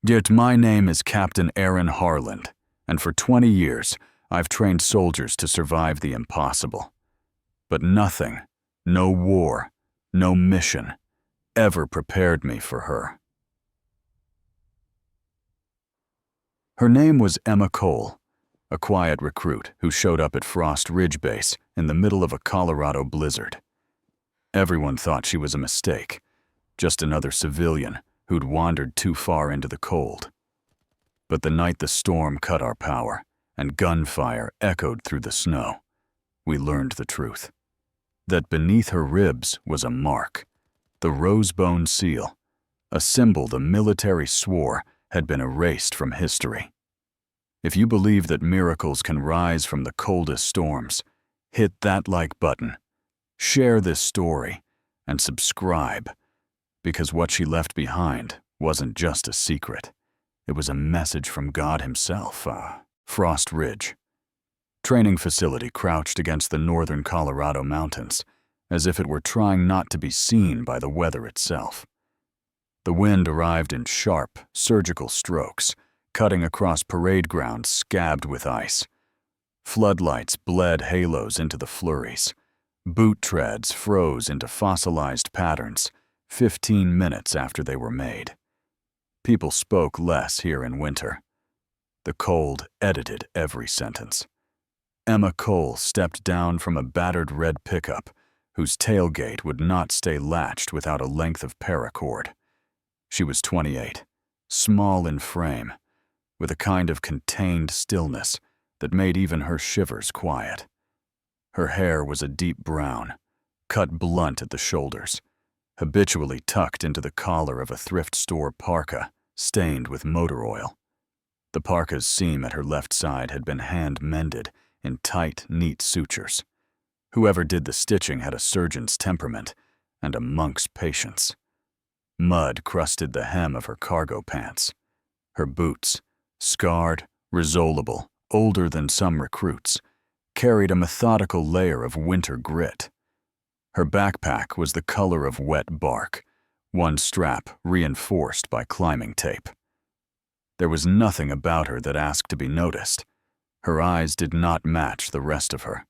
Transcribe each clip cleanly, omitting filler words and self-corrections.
Yet my name is Captain Aaron Harland, and for 20 years I've trained soldiers to survive the impossible. But nothing, no war, no mission, ever prepared me for her. Her name was Emma Cole, a quiet recruit who showed up at Frost Ridge Base in the middle of a Colorado blizzard. Everyone thought she was a mistake, just another civilian who'd wandered too far into the cold. But the night the storm cut our power and gunfire echoed through the snow, we learned the truth. That beneath her ribs was a mark, the Rosebone seal, a symbol the military swore had been erased from history. If you believe that miracles can rise from the coldest storms, hit that like button, share this story, and subscribe, because what she left behind wasn't just a secret. It was a message from God himself. Frost Ridge. Training facility crouched against the northern Colorado mountains, as if it were trying not to be seen by the weather itself. The wind arrived in sharp, surgical strokes, cutting across parade grounds scabbed with ice. Floodlights bled halos into the flurries. Boot treads froze into fossilized patterns 15 minutes after they were made. People spoke less here in winter. The cold edited every sentence. Emma Cole stepped down from a battered red pickup whose tailgate would not stay latched without a length of paracord. She was 28, small in frame, with a kind of contained stillness that made even her shivers quiet. Her hair was a deep brown, cut blunt at the shoulders, habitually tucked into the collar of a thrift store parka stained with motor oil. The parka's seam at her left side had been hand-mended in tight, neat sutures. Whoever did the stitching had a surgeon's temperament and a monk's patience. Mud crusted the hem of her cargo pants. Her boots, scarred, resolable, older than some recruits, carried a methodical layer of winter grit. Her backpack was the color of wet bark, one strap reinforced by climbing tape. There was nothing about her that asked to be noticed. Her eyes did not match the rest of her.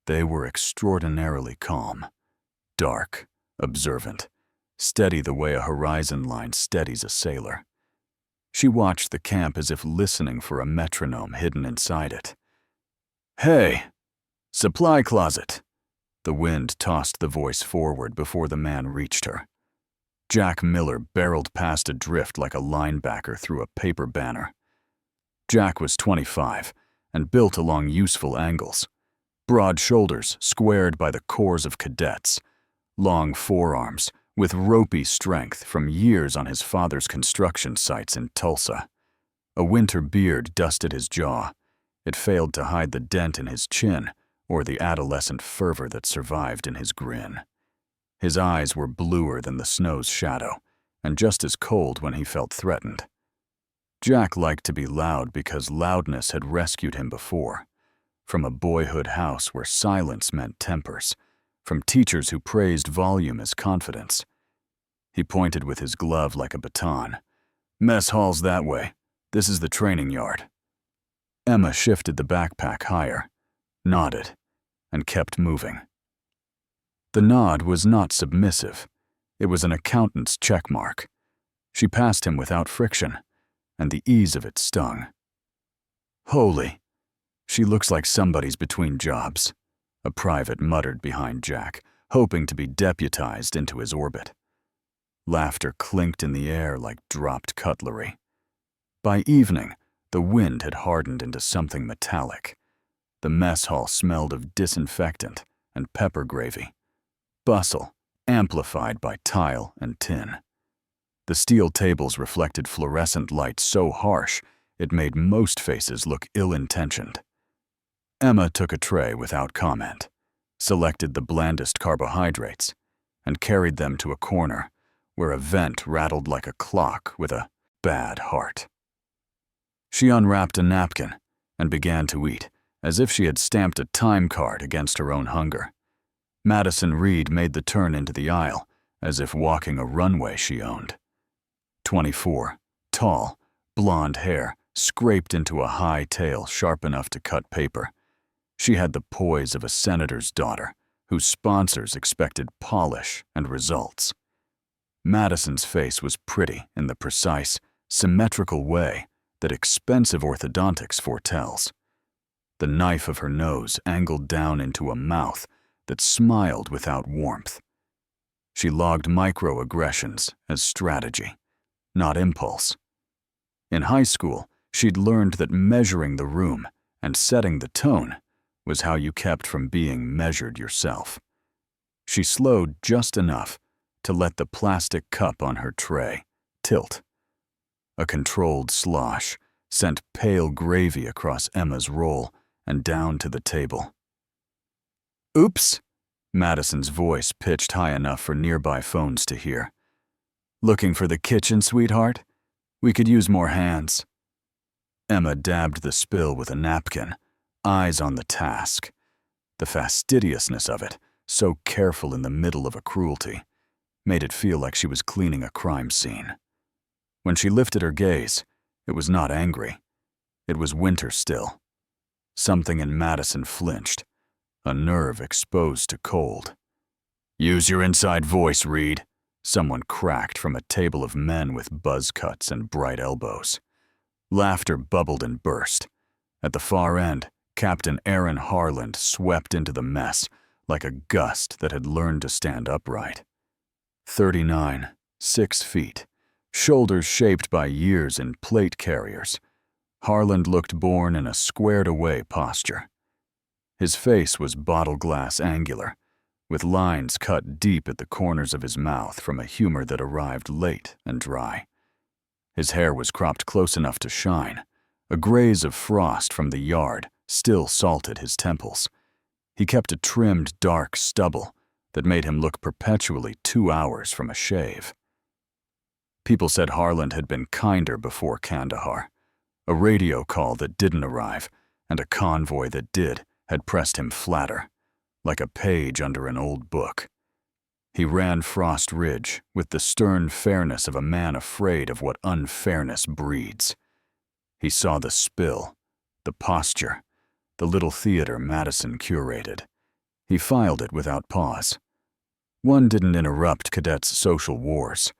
They were extraordinarily calm, dark, observant, steady the way a horizon line steadies a sailor. She watched the camp as if listening for a metronome hidden inside it. "Hey, supply closet!" The wind tossed the voice forward before the man reached her. Jack Miller barreled past a drift like a linebacker through a paper banner. Jack was 25 and built along useful angles. Broad shoulders squared by the cores of cadets, long forearms with ropey strength from years on his father's construction sites in Tulsa. A winter beard dusted his jaw. It failed to hide the dent in his chin or the adolescent fervor that survived in his grin. His eyes were bluer than the snow's shadow, and just as cold when he felt threatened. Jack liked to be loud because loudness had rescued him before. From a boyhood house where silence meant tempers, from teachers who praised volume as confidence. He pointed with his glove like a baton. "Mess hall's that way. This is the training yard." Emma shifted the backpack higher, nodded, and kept moving. The nod was not submissive. It was an accountant's checkmark. She passed him without friction, and the ease of it stung. "Holy, she looks like somebody's between jobs," a private muttered behind Jack, hoping to be deputized into his orbit. Laughter clinked in the air like dropped cutlery. By evening, the wind had hardened into something metallic. The mess hall smelled of disinfectant and pepper gravy. Bustle, amplified by tile and tin. The steel tables reflected fluorescent light so harsh it made most faces look ill-intentioned. Emma took a tray without comment, selected the blandest carbohydrates, and carried them to a corner where a vent rattled like a clock with a bad heart. She unwrapped a napkin and began to eat, as if she had stamped a time card against her own hunger. Madison Reed made the turn into the aisle, as if walking a runway she owned. 24, Tall, blonde hair scraped into a high tail sharp enough to cut paper. She had the poise of a senator's daughter, whose sponsors expected polish and results. Madison's face was pretty in the precise, symmetrical way that expensive orthodontics foretells. The knife of her nose angled down into a mouth that smiled without warmth. She logged microaggressions as strategy, not impulse. In high school, she'd learned that measuring the room and setting the tone was how you kept from being measured yourself. She slowed just enough to let the plastic cup on her tray tilt. A controlled slosh sent pale gravy across Emma's roll and down to the table. "Oops," Madison's voice pitched high enough for nearby phones to hear. "Looking for the kitchen, sweetheart? We could use more hands." Emma dabbed the spill with a napkin, eyes on the task. The fastidiousness of it, so careful in the middle of a cruelty, made it feel like she was cleaning a crime scene. When she lifted her gaze, it was not angry. It was winter still. Something in Madison flinched, a nerve exposed to cold. "Use your inside voice, Reed," someone cracked from a table of men with buzz cuts and bright elbows. Laughter bubbled and burst. At the far end, Captain Aaron Harland swept into the mess like a gust that had learned to stand upright. 39, 6 feet, shoulders shaped by years in plate carriers, Harland looked born in a squared-away posture. His face was bottle-glass angular, with lines cut deep at the corners of his mouth from a humor that arrived late and dry. His hair was cropped close enough to shine. A graze of frost from the yard still salted his temples. He kept a trimmed, dark stubble that made him look perpetually 2 hours from a shave. People said Harland had been kinder before Kandahar. A radio call that didn't arrive, and a convoy that did, had pressed him flatter, like a page under an old book. He ran Frost Ridge with the stern fairness of a man afraid of what unfairness breeds. He saw the spill, the posture, the little theater Madison curated. He filed it without pause. One didn't interrupt cadets' social wars.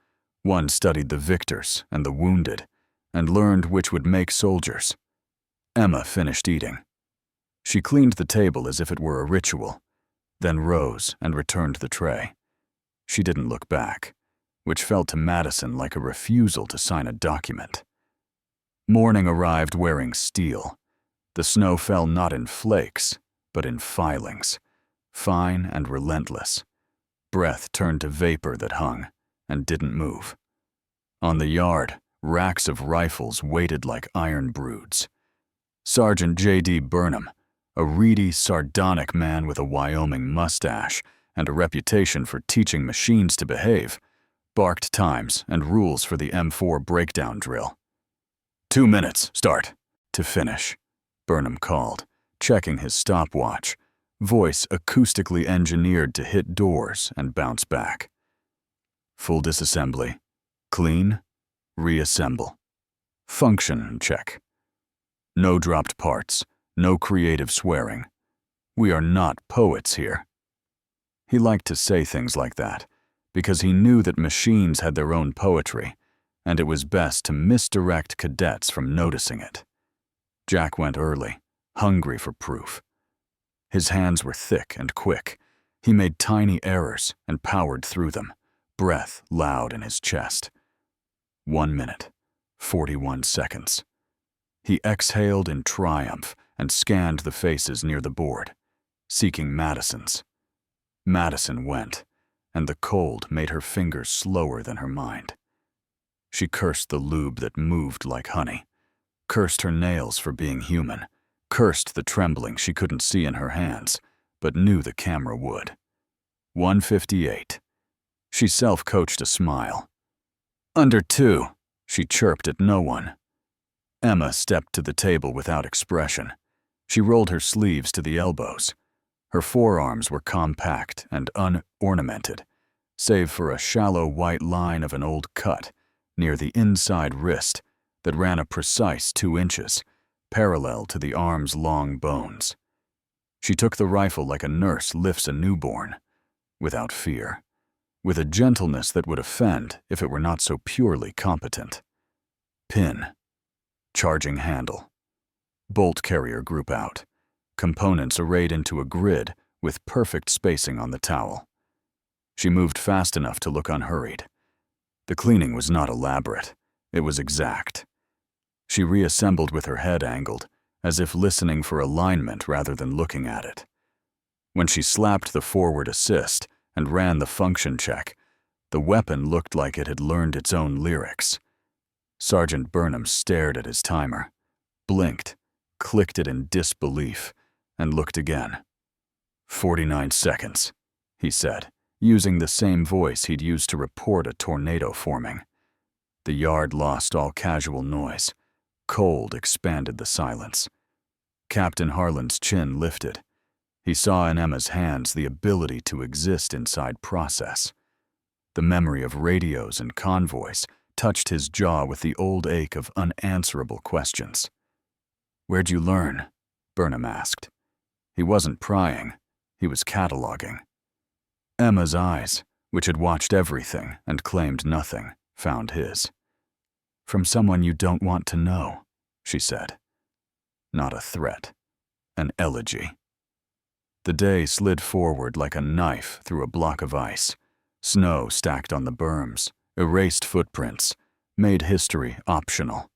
One studied the victors and the wounded, and learned which would make soldiers. Emma finished eating. She cleaned the table as if it were a ritual, then rose and returned the tray. She didn't look back, which felt to Madison like a refusal to sign a document. Morning arrived wearing steel. The snow fell not in flakes, but in filings, fine and relentless. Breath turned to vapor that hung and didn't move. On the yard, racks of rifles waited like iron broods. Sergeant J.D. Burnham, a reedy, sardonic man with a Wyoming mustache and a reputation for teaching machines to behave, barked times and rules for the M4 breakdown drill. 2 minutes, start. To finish, Burnham called, checking his stopwatch, voice acoustically engineered to hit doors and bounce back. Full disassembly. Clean. Reassemble. Function check. No dropped parts, no creative swearing. We are not poets here. He liked to say things like that, because he knew that machines had their own poetry, and it was best to misdirect cadets from noticing it. Jack went early, hungry for proof. His hands were thick and quick. He made tiny errors and powered through them, breath loud in his chest. 1 minute, 41 seconds. He exhaled in triumph and scanned the faces near the board, seeking Madison's. Madison went, and the cold made her fingers slower than her mind. She cursed the lube that moved like honey, cursed her nails for being human, cursed the trembling she couldn't see in her hands, but knew the camera would. 1:58. She self-coached a smile. Under 2, she chirped at no one. Emma stepped to the table without expression. She rolled her sleeves to the elbows. Her forearms were compact and unornamented, save for a shallow white line of an old cut near the inside wrist that ran a precise 2 inches, parallel to the arm's long bones. She took the rifle like a nurse lifts a newborn, without fear, with a gentleness that would offend if it were not so purely competent. Pin. Charging handle. Bolt carrier group out. Components arrayed into a grid with perfect spacing on the towel. She moved fast enough to look unhurried. The cleaning was not elaborate. It was exact. She reassembled with her head angled, as if listening for alignment rather than looking at it. When she slapped the forward assist and ran the function check, the weapon looked like it had learned its own lyrics. Sergeant Burnham stared at his timer, blinked, clicked it in disbelief, and looked again. 49 seconds, he said, using the same voice he'd used to report a tornado forming. The yard lost all casual noise. Cold expanded the silence. Captain Harlan's chin lifted. He saw in Emma's hands the ability to exist inside process. The memory of radios and convoys touched his jaw with the old ache of unanswerable questions. "Where'd you learn?" Burnham asked. He wasn't prying. He was cataloging. Emma's eyes, which had watched everything and claimed nothing, found his. "From someone you don't want to know," she said. Not a threat. An elegy. The day slid forward like a knife through a block of ice. Snow stacked on the berms, erased footprints, made history optional.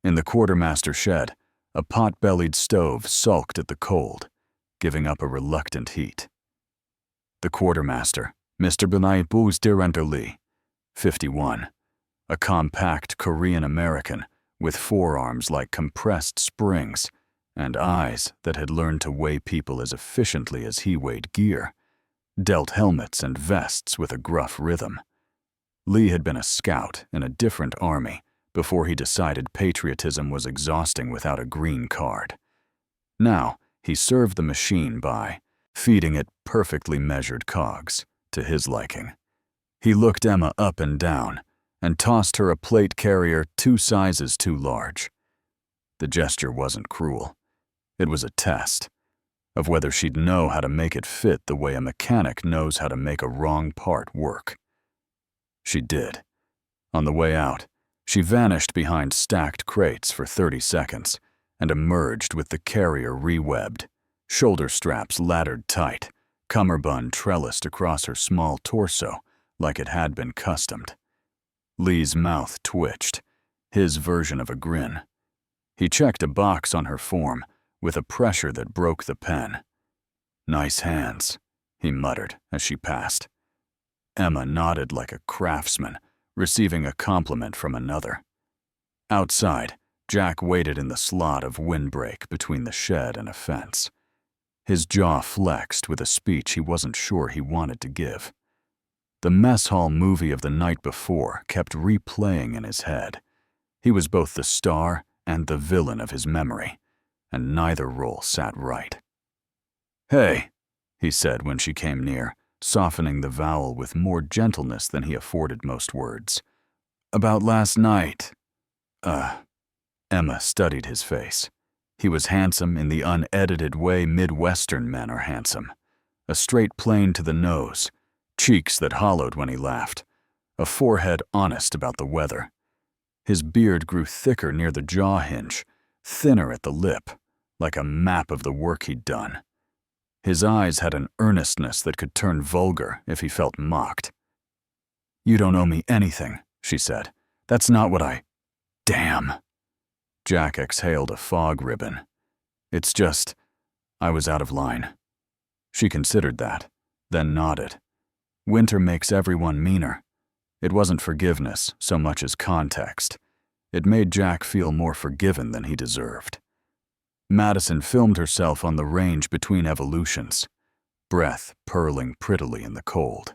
In the quartermaster shed, a pot-bellied stove sulked at the cold, giving up a reluctant heat. The quartermaster, Mr. Benai Boozdirentali, 51, a compact Korean-American with forearms like compressed springs and eyes that had learned to weigh people as efficiently as he weighed gear, dealt helmets and vests with a gruff rhythm. Lee had been a scout in a different army before he decided patriotism was exhausting without a green card. Now, he served the machine by feeding it perfectly measured cogs to his liking. He looked Emma up and down and tossed her a plate carrier 2 sizes too large. The gesture wasn't cruel. It was a test of whether she'd know how to make it fit the way a mechanic knows how to make a wrong part work. She did. On the way out, she vanished behind stacked crates for 30 seconds and emerged with the carrier re-webbed, shoulder straps laddered tight, cummerbund trellised across her small torso like it had been customed. Lee's mouth twitched, his version of a grin. He checked a box on her form with a pressure that broke the pen. "Nice hands," he muttered as she passed. Emma nodded like a craftsman, receiving a compliment from another. Outside, Jack waited in the slot of windbreak between the shed and a fence. His jaw flexed with a speech he wasn't sure he wanted to give. The mess hall movie of the night before kept replaying in his head. He was both the star and the villain of his memory, and neither role sat right. "Hey," he said when she came near, softening the vowel with more gentleness than he afforded most words. "About last night." Emma studied his face. He was handsome in the unedited way Midwestern men are handsome. A straight plane to the nose, cheeks that hollowed when he laughed, a forehead honest about the weather. His beard grew thicker near the jaw hinge, thinner at the lip, like a map of the work he'd done. His eyes had an earnestness that could turn vulgar if he felt mocked. "You don't owe me anything," she said. "That's not what I—" "Damn." Jack exhaled a fog ribbon. "It's just, I was out of line." She considered that, then nodded. Winter makes everyone meaner. It wasn't forgiveness so much as context. It made Jack feel more forgiven than he deserved. Madison filmed herself on the range between evolutions, breath purling prettily in the cold.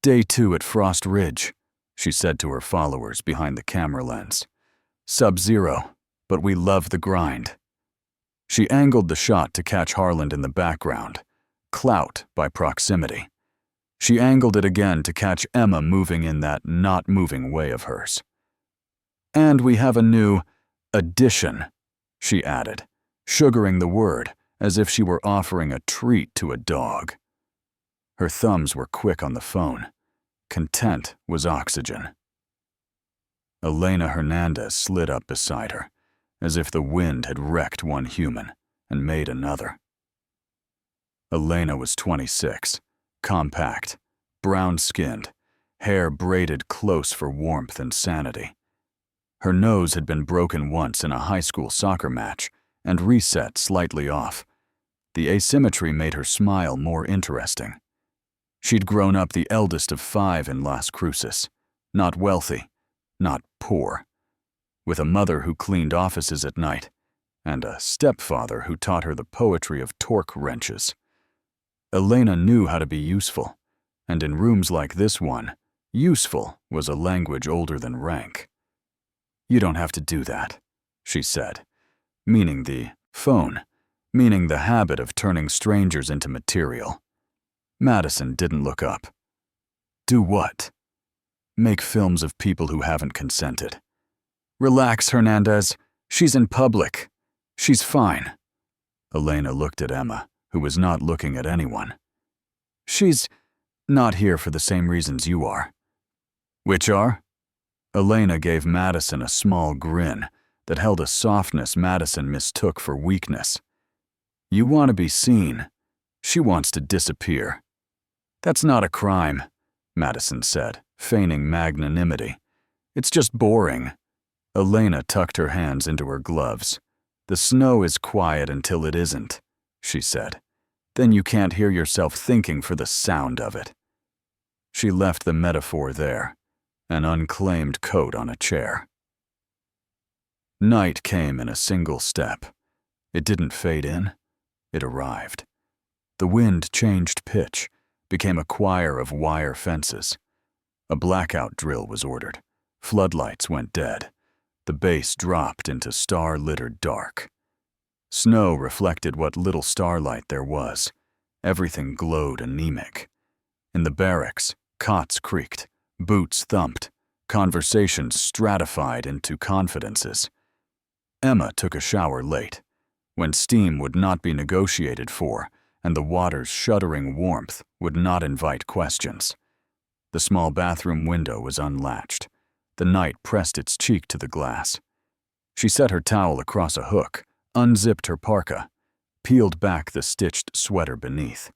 "Day 2 at Frost Ridge," she said to her followers behind the camera lens. "Sub-zero, but we love the grind." She angled the shot to catch Harlan in the background, clout by proximity. She angled it again to catch Emma moving in that not-moving way of hers. And we have a new addition, she added, sugaring the word as if she were offering a treat to a dog. Her thumbs were quick on the phone. Content was oxygen. Elena Hernandez slid up beside her, as if the wind had wrecked one human and made another. Elena was 26, compact, brown-skinned, hair braided close for warmth and sanity. Her nose had been broken once in a high school soccer match and reset slightly off. The asymmetry made her smile more interesting. She'd grown up the eldest of 5 in Las Cruces, not wealthy, not poor, with a mother who cleaned offices at night and a stepfather who taught her the poetry of torque wrenches. Elena knew how to be useful, and in rooms like this one, useful was a language older than rank. You don't have to do that, she said, meaning the phone, meaning the habit of turning strangers into material. Madison didn't look up. Do what? Make films of people who haven't consented. Relax, Hernandez. She's in public. She's fine. Elena looked at Emma, who was not looking at anyone. She's not here for the same reasons you are. Which are? Elena gave Madison a small grin that held a softness Madison mistook for weakness. You want to be seen. She wants to disappear. That's not a crime, Madison said, feigning magnanimity. It's just boring. Elena tucked her hands into her gloves. The snow is quiet until it isn't, she said. Then you can't hear yourself thinking for the sound of it. She left the metaphor there, an unclaimed coat on a chair. Night came in a single step. It didn't fade in. It arrived. The wind changed pitch, became a choir of wire fences. A blackout drill was ordered. Floodlights went dead. The base dropped into star-littered dark. Snow reflected what little starlight there was. Everything glowed anemic. In the barracks, cots creaked, boots thumped, conversations stratified into confidences. Emma took a shower late, when steam would not be negotiated for and the water's shuddering warmth would not invite questions. The small bathroom window was unlatched. The night pressed its cheek to the glass. She set her towel across a hook, unzipped her parka, peeled back the stitched sweater beneath.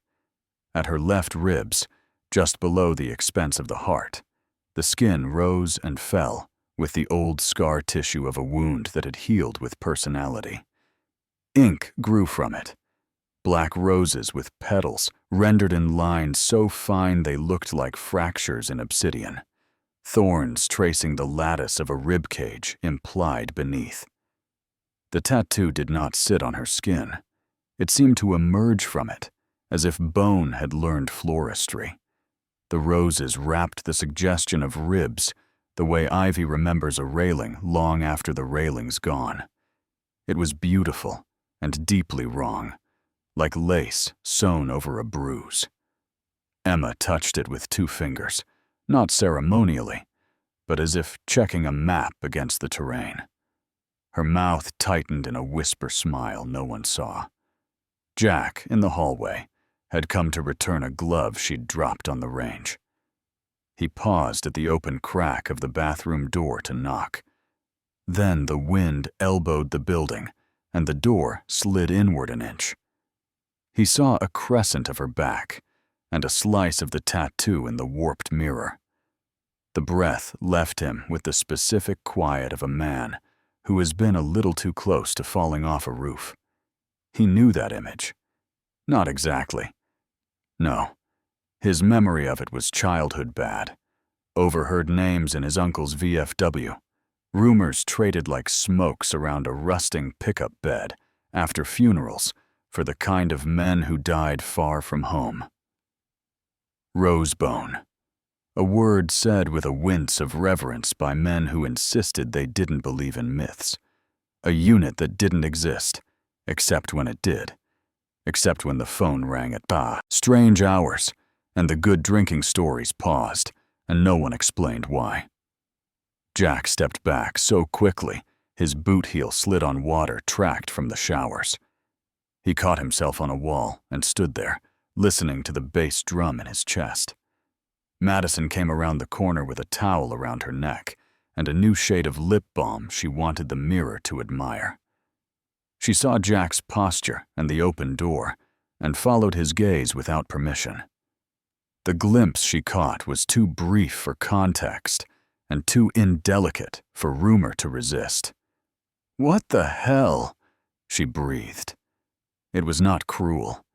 At her left ribs, just below the expense of the heart, the skin rose and fell with the old scar tissue of a wound that had healed with personality. Ink grew from it. Black roses with petals rendered in lines so fine they looked like fractures in obsidian. Thorns tracing the lattice of a rib cage implied beneath. The tattoo did not sit on her skin. It seemed to emerge from it, as if bone had learned floristry. The roses wrapped the suggestion of ribs, the way ivy remembers a railing long after the railing's gone. It was beautiful and deeply wrong, like lace sewn over a bruise. Emma touched it with 2 fingers, not ceremonially, but as if checking a map against the terrain. Her mouth tightened in a whisper smile no one saw. Jack, in the hallway, had come to return a glove she'd dropped on the range. He paused at the open crack of the bathroom door to knock. Then the wind elbowed the building, and the door slid inward an inch. He saw a crescent of her back, and a slice of the tattoo in the warped mirror. The breath left him with the specific quiet of a man who has been a little too close to falling off a roof. He knew that image. Not exactly. No. His memory of it was childhood bad. Overheard names in his uncle's VFW. Rumors traded like smokes around a rusting pickup bed after funerals for the kind of men who died far from home. Rosebone. A word said with a wince of reverence by men who insisted they didn't believe in myths. A unit that didn't exist, except when it did. Except when the phone rang at strange hours, and the good drinking stories paused, and no one explained why. Jack stepped back so quickly, his boot heel slid on water tracked from the showers. He caught himself on a wall and stood there, listening to the bass drum in his chest. Madison came around the corner with a towel around her neck and a new shade of lip balm she wanted the mirror to admire. She saw Jack's posture and the open door and followed his gaze without permission. The glimpse she caught was too brief for context and too indelicate for rumor to resist. "What the hell?" she breathed. It was not cruel.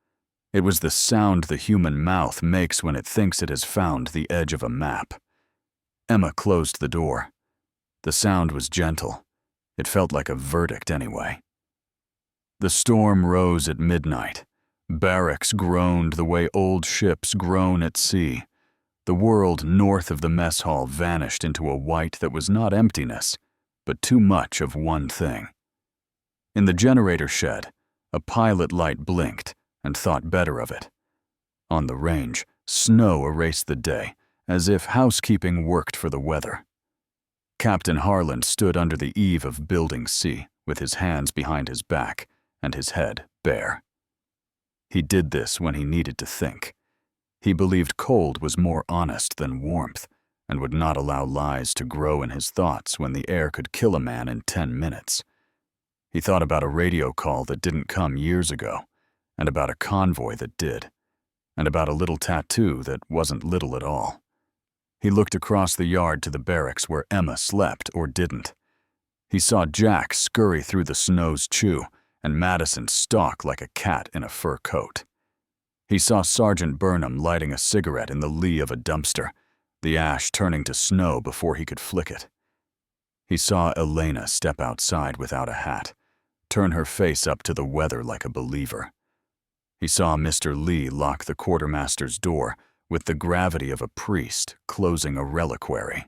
It was the sound the human mouth makes when it thinks it has found the edge of a map. Emma closed the door. The sound was gentle. It felt like a verdict anyway. The storm rose at midnight. Barracks groaned the way old ships groan at sea. The world north of the mess hall vanished into a white that was not emptiness, but too much of one thing. In the generator shed, a pilot light blinked and thought better of it. On the range, snow erased the day, as if housekeeping worked for the weather. Captain Harland stood under the eave of Building C, with his hands behind his back and his head bare. He did this when he needed to think. He believed cold was more honest than warmth, and would not allow lies to grow in his thoughts when the air could kill a man in 10 minutes. He thought about a radio call that didn't come years ago, and about a convoy that did, and about a little tattoo that wasn't little at all. He looked across the yard to the barracks where Emma slept or didn't. He saw Jack scurry through the snow's chew and Madison stalk like a cat in a fur coat. He saw Sergeant Burnham lighting a cigarette in the lee of a dumpster, the ash turning to snow before he could flick it. He saw Elena step outside without a hat, turn her face up to the weather like a believer. He saw Mr. Lee lock the quartermaster's door with the gravity of a priest closing a reliquary.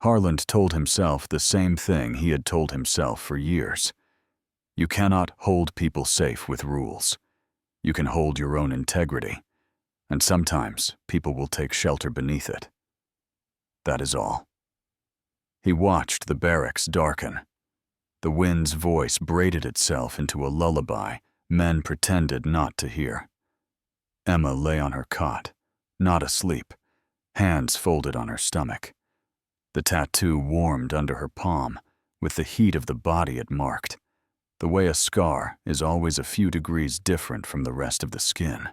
Harland told himself the same thing he had told himself for years. You cannot hold people safe with rules. You can hold your own integrity, and sometimes people will take shelter beneath it. That is all. He watched the barracks darken. The wind's voice braided itself into a lullaby men pretended not to hear. Emma lay on her cot, not asleep, hands folded on her stomach. The tattoo warmed under her palm with the heat of the body it marked, the way a scar is always a few degrees different from the rest of the skin.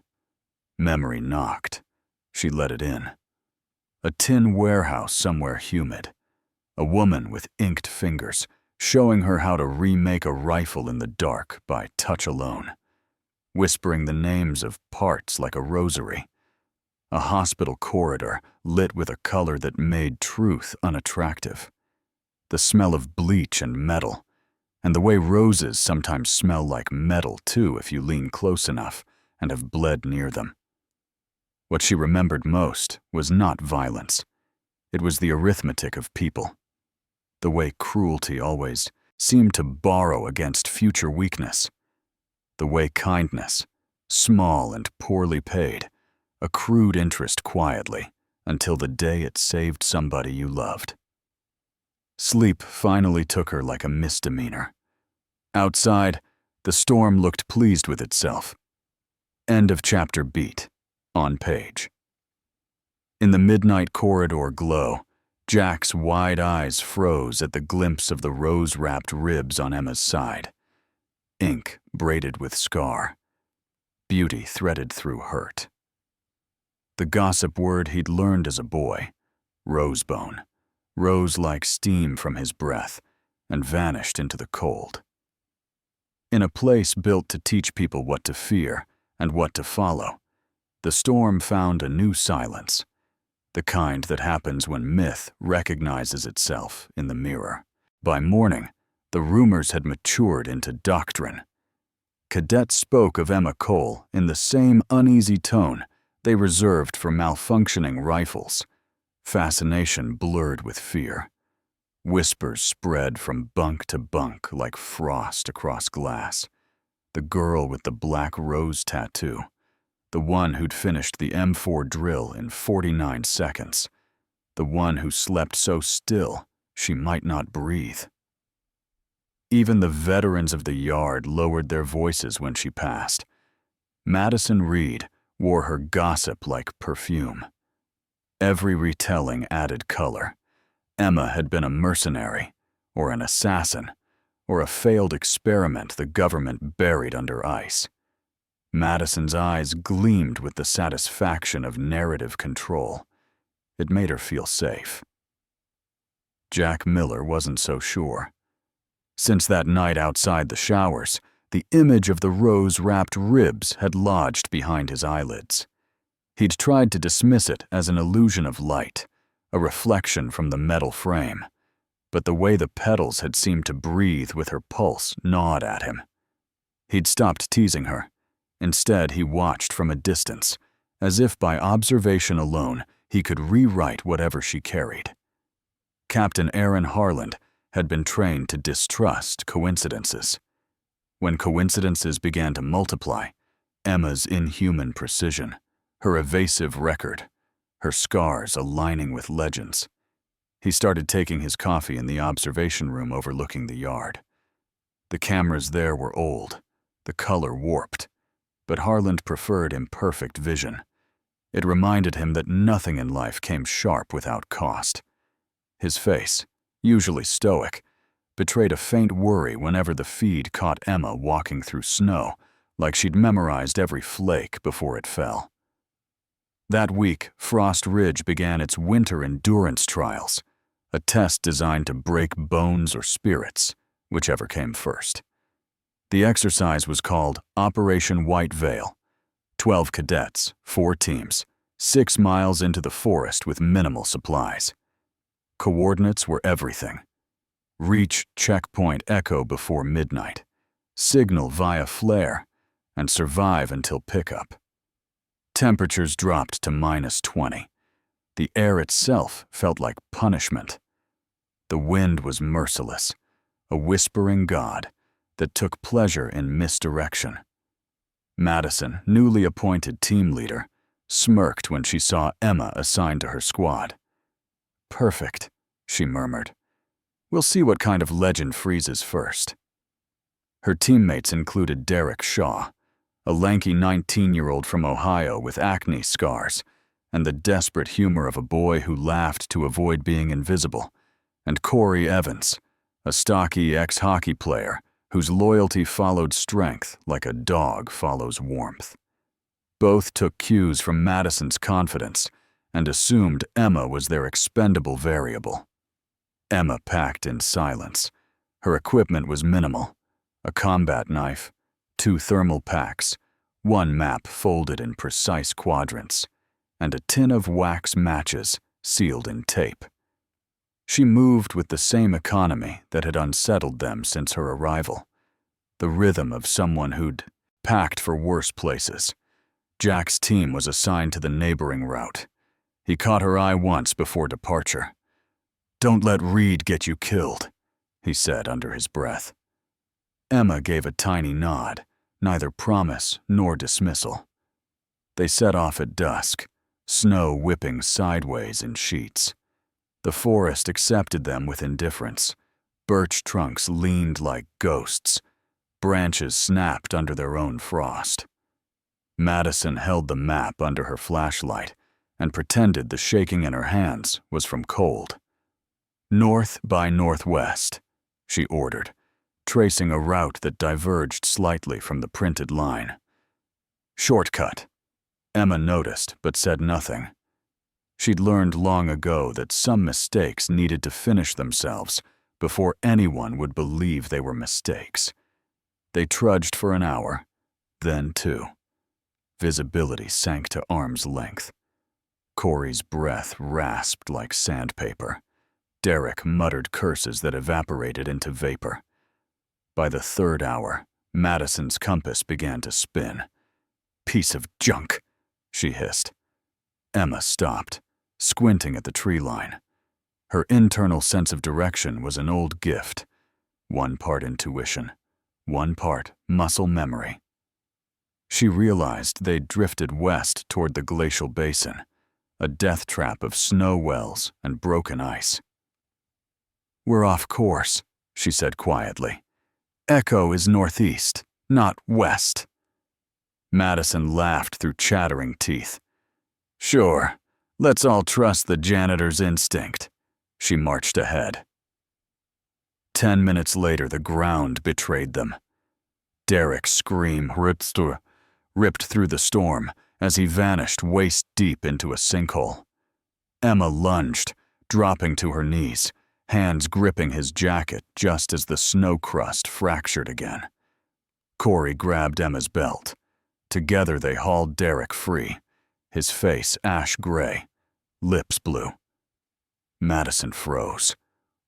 Memory knocked. She let it in. A tin warehouse somewhere humid. A woman with inked fingers, showing her how to remake a rifle in the dark by touch alone. Whispering the names of parts like a rosary. A hospital corridor lit with a color that made truth unattractive. The smell of bleach and metal, and the way roses sometimes smell like metal too if you lean close enough and have bled near them. What she remembered most was not violence. It was the arithmetic of people. The way cruelty always seemed to borrow against future weakness. The way kindness, small and poorly paid, accrued interest quietly until the day it saved somebody you loved. Sleep finally took her like a misdemeanor. Outside, the storm looked pleased with itself. End of chapter beat, on page. In the midnight corridor glow, Jack's wide eyes froze at the glimpse of the rose-wrapped ribs on Emma's side. Ink braided with scar. Beauty threaded through hurt. The gossip word he'd learned as a boy, Rosebone, rose like steam from his breath and vanished into the cold. In a place built to teach people what to fear and what to follow, the storm found a new silence, the kind that happens when myth recognizes itself in the mirror. By morning, the rumors had matured into doctrine. Cadets spoke of Emma Cole in the same uneasy tone they reserved for malfunctioning rifles. Fascination blurred with fear. Whispers spread from bunk to bunk like frost across glass. The girl with the black rose tattoo. The one who'd finished the M4 drill in 49 seconds. The one who slept so still she might not breathe. Even the veterans of the yard lowered their voices when she passed. Madison Reed wore her gossip like perfume. Every retelling added color. Emma had been a mercenary, or an assassin, or a failed experiment the government buried under ice. Madison's eyes gleamed with the satisfaction of narrative control. It made her feel safe. Jack Miller wasn't so sure. Since that night outside the showers, the image of the rose-wrapped ribs had lodged behind his eyelids. He'd tried to dismiss it as an illusion of light, a reflection from the metal frame, but the way the petals had seemed to breathe with her pulse gnawed at him. He'd stopped teasing her. Instead, he watched from a distance, as if by observation alone he could rewrite whatever she carried. Captain Aaron Harland had been trained to distrust coincidences. When coincidences began to multiply, Emma's inhuman precision, her evasive record, her scars aligning with legends. He started taking his coffee in the observation room overlooking the yard. The cameras there were old, the color warped, but Harland preferred imperfect vision. It reminded him that nothing in life came sharp without cost. His face, usually stoic, betrayed a faint worry whenever the feed caught Emma walking through snow, like she'd memorized every flake before it fell. That week, Frost Ridge began its winter endurance trials, a test designed to break bones or spirits, whichever came first. The exercise was called Operation White Veil. 12 cadets, 4 teams, 6 miles into the forest with minimal supplies. Coordinates were everything. Reach checkpoint Echo before midnight, signal via flare, and survive until pickup. Temperatures dropped to -20. The air itself felt like punishment. The wind was merciless, a whispering god that took pleasure in misdirection. Madison, newly appointed team leader, smirked when she saw Emma assigned to her squad. "Perfect," she murmured. "We'll see what kind of legend freezes first." Her teammates included Derek Shaw, a lanky 19-year-old from Ohio with acne scars, and the desperate humor of a boy who laughed to avoid being invisible, and Corey Evans, a stocky ex-hockey player whose loyalty followed strength like a dog follows warmth. Both took cues from Madison's confidence and assumed Emma was their expendable variable. Emma packed in silence. Her equipment was minimal: a combat knife, 2 thermal packs, 1 map folded in precise quadrants, and a tin of wax matches sealed in tape. She moved with the same economy that had unsettled them since her arrival, the rhythm of someone who'd packed for worse places. Jack's team was assigned to the neighboring route. He caught her eye once before departure. "Don't let Reed get you killed," he said under his breath. Emma gave a tiny nod, neither promise nor dismissal. They set off at dusk, snow whipping sideways in sheets. The forest accepted them with indifference. Birch trunks leaned like ghosts. Branches snapped under their own frost. Madison held the map under her flashlight and pretended the shaking in her hands was from cold. "North by northwest," she ordered, tracing a route that diverged slightly from the printed line. "Shortcut." Emma noticed but said nothing. She'd learned long ago that some mistakes needed to finish themselves before anyone would believe they were mistakes. They trudged for an hour, then 2. Visibility sank to arm's length. Corey's breath rasped like sandpaper. Derek muttered curses that evaporated into vapor. By the 3rd hour, Madison's compass began to spin. "Piece of junk," she hissed. Emma stopped, squinting at the tree line. Her internal sense of direction was an old gift, 1 part intuition, 1 part muscle memory. She realized they'd drifted west toward the glacial basin, a death trap of snow wells and broken ice. We're off course, she said quietly. Echo is northeast, not west. Madison laughed through chattering teeth. Sure, let's all trust the janitor's instinct. She marched ahead. 10 minutes later, the ground betrayed them. Derek's scream ripped through the storm as he vanished waist-deep into a sinkhole. Emma lunged, dropping to her knees, hands gripping his jacket just as the snow crust fractured again. Corey grabbed Emma's belt. Together they hauled Derek free, his face ash-gray, lips blue. Madison froze,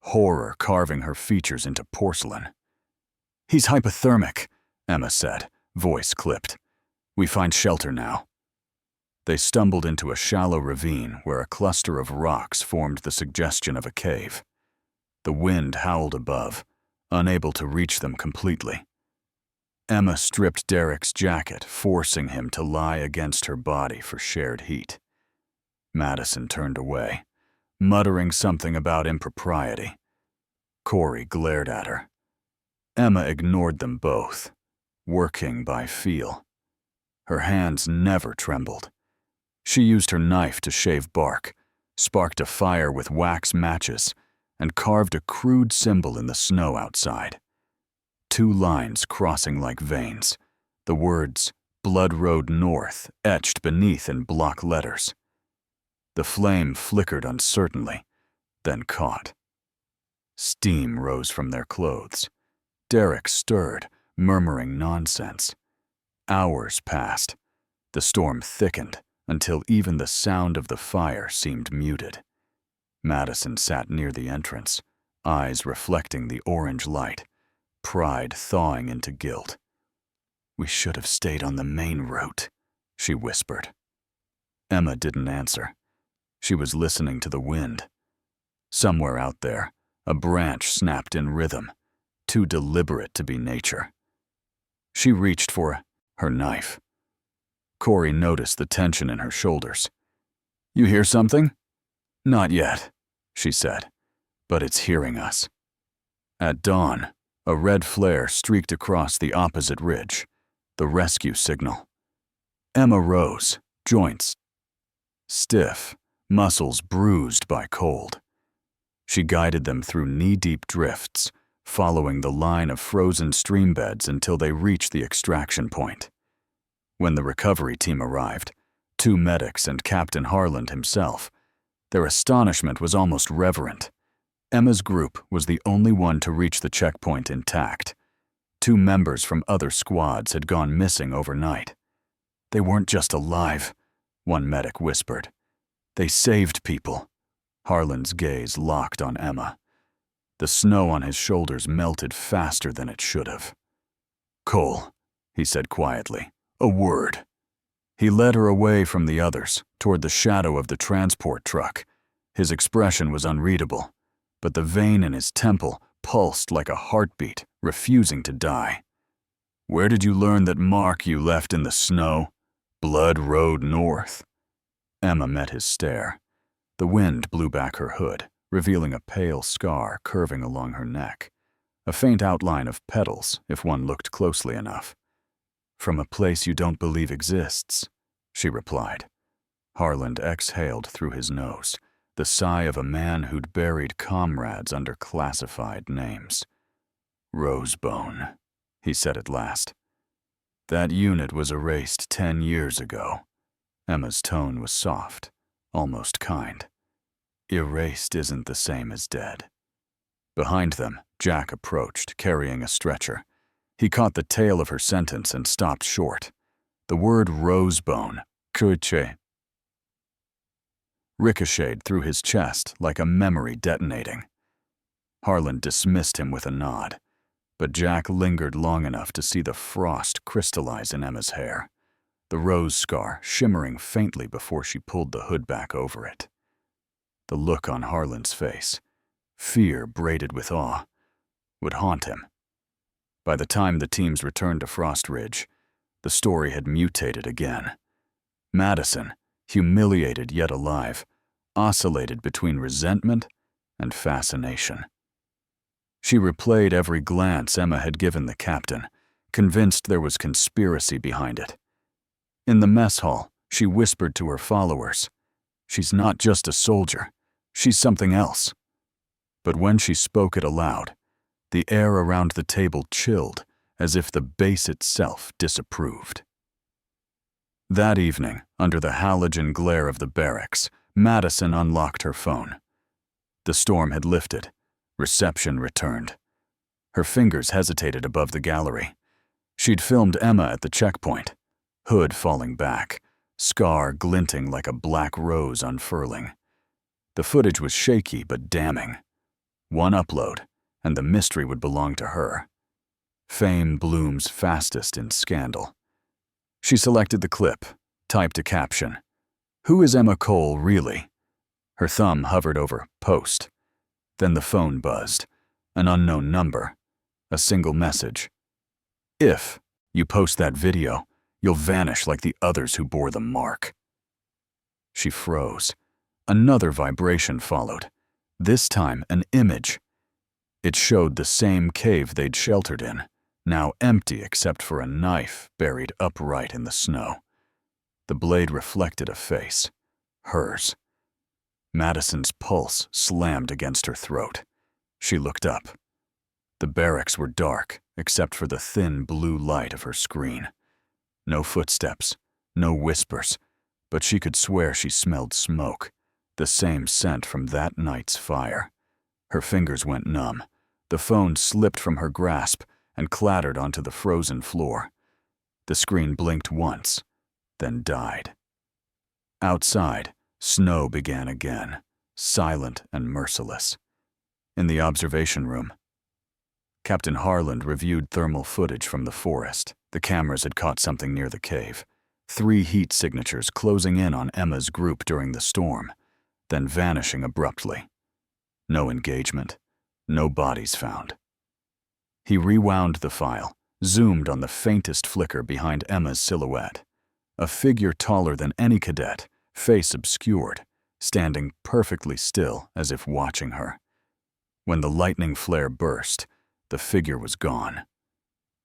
horror carving her features into porcelain. He's hypothermic, Emma said, voice clipped. We find shelter now. They stumbled into a shallow ravine where a cluster of rocks formed the suggestion of a cave. The wind howled above, unable to reach them completely. Emma stripped Derek's jacket, forcing him to lie against her body for shared heat. Madison turned away, muttering something about impropriety. Corey glared at her. Emma ignored them both, working by feel. Her hands never trembled. She used her knife to shave bark, sparked a fire with wax matches, and carved a crude symbol in the snow outside. 2 lines crossing like veins, the words Blood Road North etched beneath in block letters. The flame flickered uncertainly, then caught. Steam rose from their clothes. Derek stirred, murmuring nonsense. Hours passed. The storm thickened until even the sound of the fire seemed muted. Madison sat near the entrance, eyes reflecting the orange light, pride thawing into guilt. We should have stayed on the main route, she whispered. Emma didn't answer. She was listening to the wind. Somewhere out there, a branch snapped in rhythm, too deliberate to be nature. She reached for her knife. Corey noticed the tension in her shoulders. You hear something? Not yet, she said, but it's hearing us. At dawn, a red flare streaked across the opposite ridge, the rescue signal. Emma rose, joints stiff, muscles bruised by cold. She guided them through knee-deep drifts, following the line of frozen stream beds until they reached the extraction point. When the recovery team arrived, 2 medics and Captain Harland himself, their astonishment was almost reverent. Emma's group was the only one to reach the checkpoint intact. 2 members from other squads had gone missing overnight. They weren't just alive, one medic whispered. They saved people. Harland's gaze locked on Emma. The snow on his shoulders melted faster than it should have. Cole, he said quietly, a word. He led her away from the others, toward the shadow of the transport truck. His expression was unreadable, but the vein in his temple pulsed like a heartbeat, refusing to die. Where did you learn that mark you left in the snow? Blood Road North. Emma met his stare. The wind blew back her hood, revealing a pale scar curving along her neck, a faint outline of petals if one looked closely enough. From a place you don't believe exists, she replied. Harland exhaled through his nose, the sigh of a man who'd buried comrades under classified names. Rosebone, he said at last. That unit was erased 10 years ago. Emma's tone was soft, almost kind. Erased isn't the same as dead. Behind them, Jack approached, carrying a stretcher. He caught the tail of her sentence and stopped short. The word Rosebone, kuche, ricocheted through his chest like a memory detonating. Harland dismissed him with a nod, but Jack lingered long enough to see the frost crystallize in Emma's hair, the rose scar shimmering faintly before she pulled the hood back over it. The look on Harland's face, fear braided with awe, would haunt him. By the time the teams returned to Frost Ridge, the story had mutated again. Madison, humiliated yet alive, oscillated between resentment and fascination. She replayed every glance Emma had given the captain, convinced there was conspiracy behind it. In the mess hall, she whispered to her followers, "She's not just a soldier, she's something else." But when she spoke it aloud, the air around the table chilled as if the base itself disapproved. That evening, under the halogen glare of the barracks, Madison unlocked her phone. The storm had lifted. Reception returned. Her fingers hesitated above the gallery. She'd filmed Emma at the checkpoint, hood falling back, scar glinting like a black rose unfurling. The footage was shaky but damning. One upload, and the mystery would belong to her. Fame blooms fastest in scandal. She selected the clip, typed a caption. "Who is Emma Cole, really?" Her thumb hovered over post. Then the phone buzzed. An unknown number. A single message. "If you post that video, you'll vanish like the others who bore the mark." She froze. Another vibration followed. This time an image. It showed the same cave they'd sheltered in, now empty except for a knife buried upright in the snow. The blade reflected a face. Hers. Madison's pulse slammed against her throat. She looked up. The barracks were dark, except for the thin blue light of her screen. No footsteps, no whispers, but she could swear she smelled smoke, the same scent from that night's fire. Her fingers went numb. The phone slipped from her grasp and clattered onto the frozen floor. The screen blinked once, then died. Outside, snow began again, silent and merciless. In the observation room, Captain Harland reviewed thermal footage from the forest. The cameras had caught something near the cave. 3 heat signatures closing in on Emma's group during the storm, then vanishing abruptly. No engagement, no bodies found. He rewound the file, zoomed on the faintest flicker behind Emma's silhouette. A figure taller than any cadet, face obscured, standing perfectly still as if watching her. When the lightning flare burst, the figure was gone.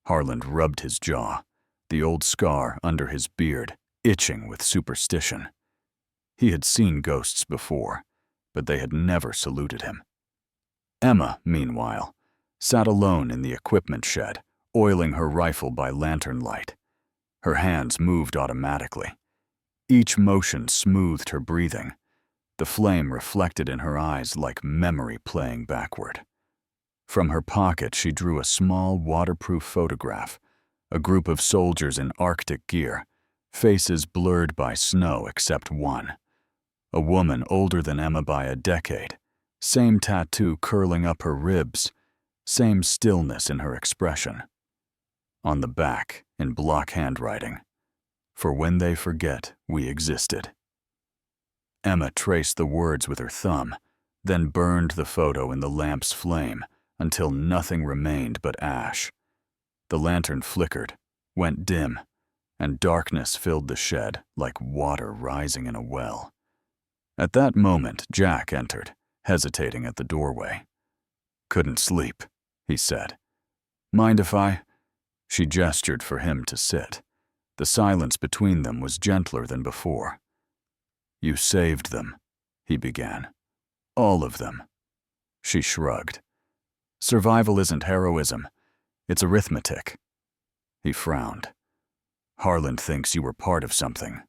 Harland rubbed his jaw, the old scar under his beard itching with superstition. He had seen ghosts before, but they had never saluted him. Emma, meanwhile, sat alone in the equipment shed, oiling her rifle by lantern light. Her hands moved automatically. Each motion smoothed her breathing. The flame reflected in her eyes like memory playing backward. From her pocket, she drew a small waterproof photograph, a group of soldiers in Arctic gear, faces blurred by snow except one. A woman older than Emma by a decade, same tattoo curling up her ribs, same stillness in her expression. On the back, in block handwriting, "For when they forget we existed." Emma traced the words with her thumb, then burned the photo in the lamp's flame until nothing remained but ash. The lantern flickered, went dim, and darkness filled the shed like water rising in a well. At that moment, Jack entered, hesitating at the doorway. "Couldn't sleep," he said. "Mind if I—" She gestured for him to sit. The silence between them was gentler than before. "You saved them," he began. "All of them." She shrugged. "Survival isn't heroism. It's arithmetic." He frowned. "Harland thinks you were part of something.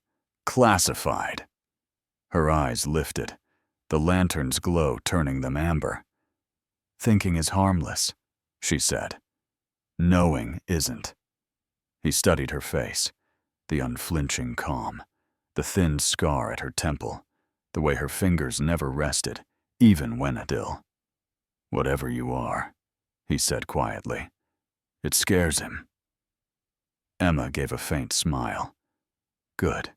Classified." Her eyes lifted, the lantern's glow turning them amber. "Thinking is harmless," she said. "Knowing isn't." He studied her face, the unflinching calm, the thin scar at her temple, the way her fingers never rested, even when still. "Whatever you are," he said quietly. "It scares him." Emma gave a faint smile. "Good.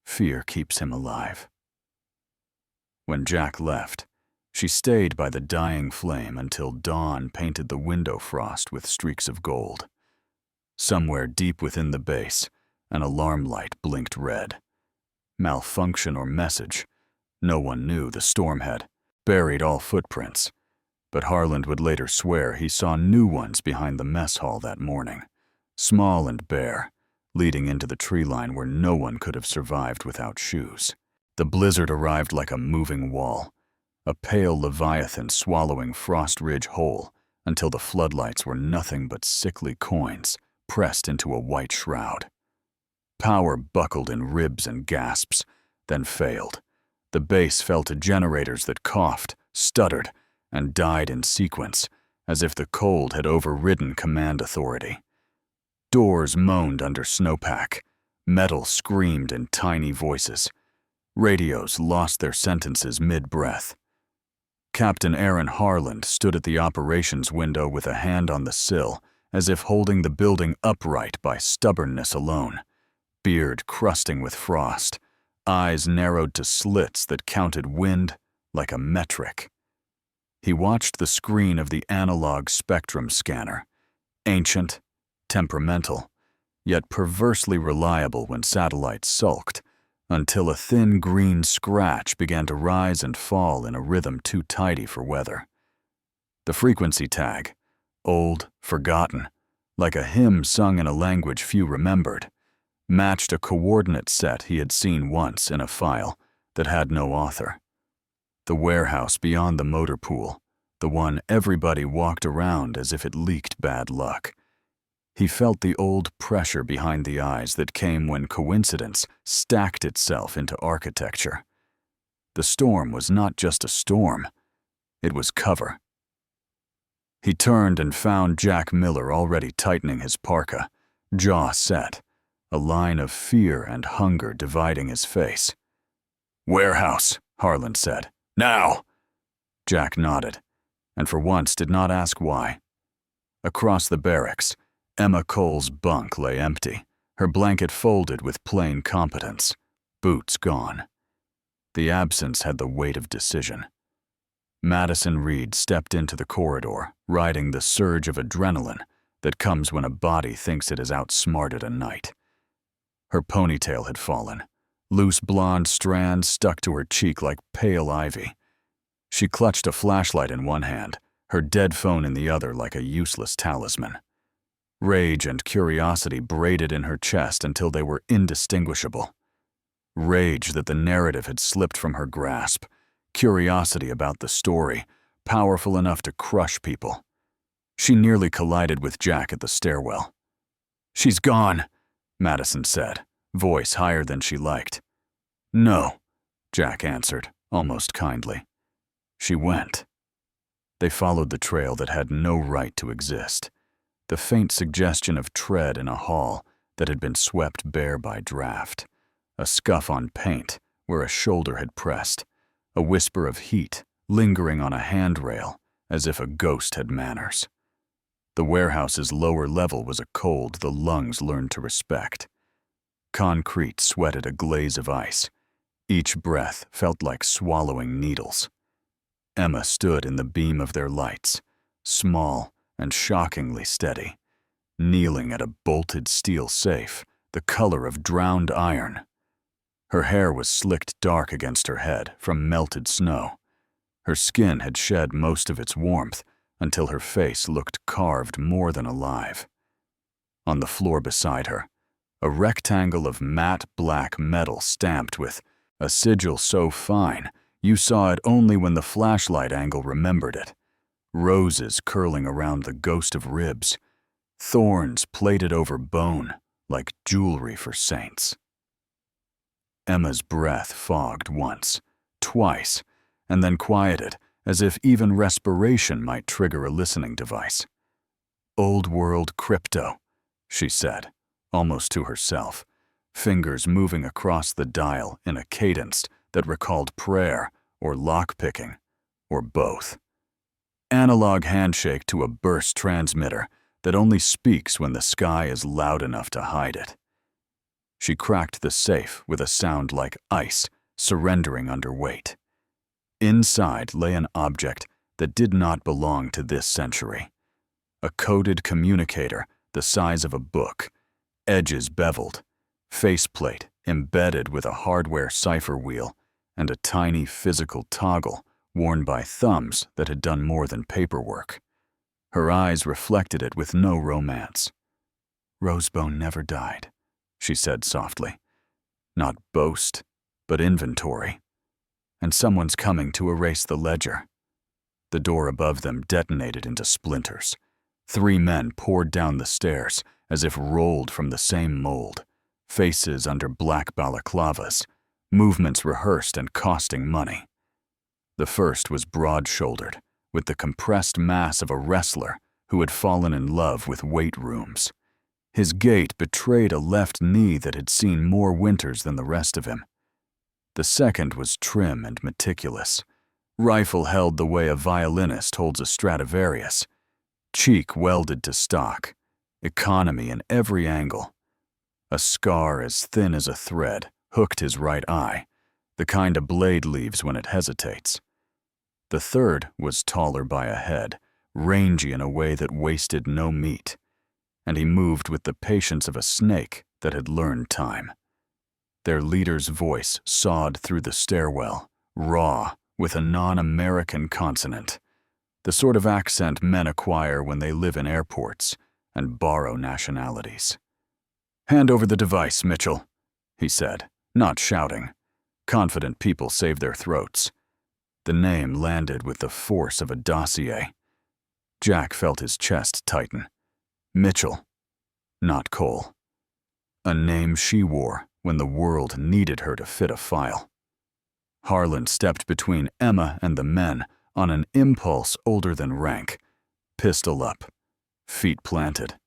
Fear keeps him alive." When Jack left, she stayed by the dying flame until dawn painted the window frost with streaks of gold. Somewhere deep within the base, an alarm light blinked red. Malfunction or message, no one knew. The storm had buried all footprints. but Harland would later swear he saw new ones behind the mess hall that morning, small and bare, leading into the tree line where no one could have survived without shoes. The blizzard arrived like a moving wall, a pale leviathan swallowing Frost Ridge whole until the floodlights were nothing but sickly coins pressed into a white shroud. Power buckled in ribs and gasps, then failed. The base fell to generators that coughed, stuttered, and died in sequence, as if the cold had overridden command authority. Doors moaned under snowpack. Metal screamed in tiny voices. Radios lost their sentences mid-breath. Captain Aaron Harland stood at the operations window with a hand on the sill, as if holding the building upright by stubbornness alone, beard crusting with frost, eyes narrowed to slits that counted wind like a metric. He watched the screen of the analog spectrum scanner, ancient, temperamental, yet perversely reliable when satellites sulked, until a thin green scratch began to rise and fall in a rhythm too tidy for weather. The frequency tag, old, forgotten, like a hymn sung in a language few remembered, matched a coordinate set he had seen once in a file that had no author. The warehouse beyond the motor pool, the one everybody walked around as if it leaked bad luck. He felt the old pressure behind the eyes that came when coincidence stacked itself into architecture. The storm was not just a storm, it was cover. He turned and found Jack Miller already tightening his parka, jaw set, a line of fear and hunger dividing his face. "Warehouse," Harland said. "Now!" Jack nodded, and for once did not ask why. Across the barracks, Emma Cole's bunk lay empty, her blanket folded with plain competence, boots gone. The absence had the weight of decision. Madison Reed stepped into the corridor, riding the surge of adrenaline that comes when a body thinks it has outsmarted a knight. Her ponytail had fallen, loose blonde strands stuck to her cheek like pale ivy. She clutched a flashlight in one hand, her dead phone in the other like a useless talisman. Rage and curiosity braided in her chest until they were indistinguishable. Rage that the narrative had slipped from her grasp, curiosity about the story, powerful enough to crush people. She nearly collided with Jack at the stairwell. "She's gone," Madison said, voice higher than she liked. "No," Jack answered, almost kindly. "She went." They followed the trail that had no right to exist, the faint suggestion of tread in a hall that had been swept bare by draft, a scuff on paint where a shoulder had pressed, a whisper of heat lingering on a handrail as if a ghost had manners. The warehouse's lower level was a cold the lungs learned to respect. Concrete sweated a glaze of ice. Each breath felt like swallowing needles. Emma stood in the beam of their lights, small and shockingly steady, kneeling at a bolted steel safe, the color of drowned iron. Her hair was slicked dark against her head from melted snow. Her skin had shed most of its warmth until her face looked carved more than alive. On the floor beside her, a rectangle of matte black metal stamped with a sigil so fine you saw it only when the flashlight angle remembered it. Roses curling around the ghost of ribs, thorns plated over bone like jewelry for saints. Emma's breath fogged once, twice, and then quieted as if even respiration might trigger a listening device. "Old world crypto," she said, almost to herself, fingers moving across the dial in a cadence that recalled prayer or lockpicking, or both. Analog handshake to a burst transmitter that only speaks when the sky is loud enough to hide it. She cracked the safe with a sound like ice surrendering under weight. Inside lay an object that did not belong to this century. A coded communicator the size of a book, edges beveled, faceplate embedded with a hardware cipher wheel, and a tiny physical toggle worn by thumbs that had done more than paperwork. Her eyes reflected it with no romance. "Rosebone never died," she said softly. "Not boast, but inventory. And someone's coming to erase the ledger." The door above them detonated into splinters. 3 men poured down the stairs as if rolled from the same mold, faces under black balaclavas, movements rehearsed and costing money. The first was broad-shouldered, with the compressed mass of a wrestler who had fallen in love with weight rooms. His gait betrayed a left knee that had seen more winters than the rest of him. The second was trim and meticulous, rifle held the way a violinist holds a Stradivarius, cheek welded to stock, economy in every angle. A scar as thin as a thread hooked his right eye, the kind a blade leaves when it hesitates. The third was taller by a head, rangy in a way that wasted no meat, and he moved with the patience of a snake that had learned time. Their leader's voice sawed through the stairwell, raw, with a non-American consonant, the sort of accent men acquire when they live in airports and borrow nationalities. "Hand over the device, Mitchell," he said, not shouting. Confident people save their throats. The name landed with the force of a dossier. Jack felt his chest tighten. Mitchell, not Cole. A name she wore when the world needed her to fit a file. Harlan stepped between Emma and the men on an impulse older than rank, pistol up, feet planted.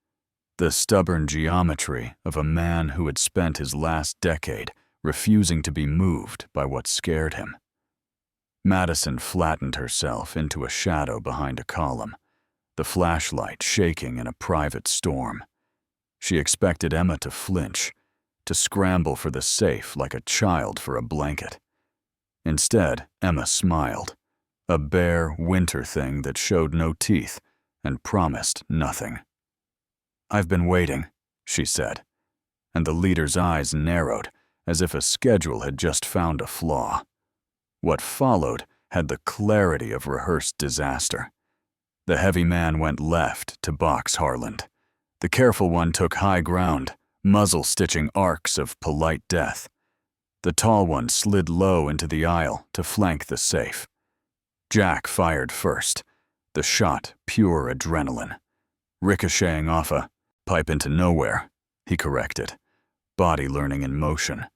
The stubborn geometry of a man who had spent his last decade refusing to be moved by what scared him. Madison flattened herself into a shadow behind a column, the flashlight shaking in a private storm. She expected Emma to flinch, to scramble for the safe like a child for a blanket. Instead, Emma smiled, a bare winter thing that showed no teeth and promised nothing. "I've been waiting," she said, and the leader's eyes narrowed as if a schedule had just found a flaw. What followed had the clarity of rehearsed disaster. The heavy man went left to box Harlan. The careful one took high ground, muzzle stitching arcs of polite death. The tall one slid low into the aisle to flank the safe. Jack fired first, the shot pure adrenaline. Ricocheting off a pipe into nowhere, he corrected, body learning in motion.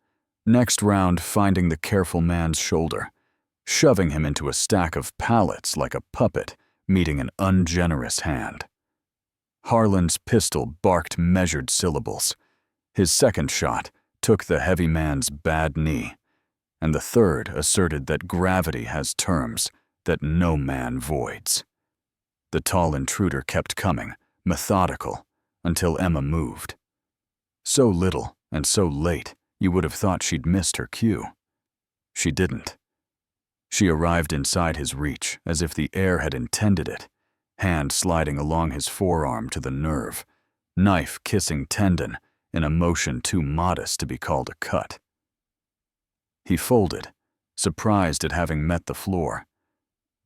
Next round finding the careful man's shoulder, shoving him into a stack of pallets like a puppet meeting an ungenerous hand. Harlan's pistol barked measured syllables. His second shot took the heavy man's bad knee, and the third asserted that gravity has terms that no man voids. The tall intruder kept coming, methodical, until Emma moved. So little and so late, you would have thought she'd missed her cue. She didn't. She arrived inside his reach as if the air had intended it, hand sliding along his forearm to the nerve, knife kissing tendon in a motion too modest to be called a cut. He folded, surprised at having met the floor.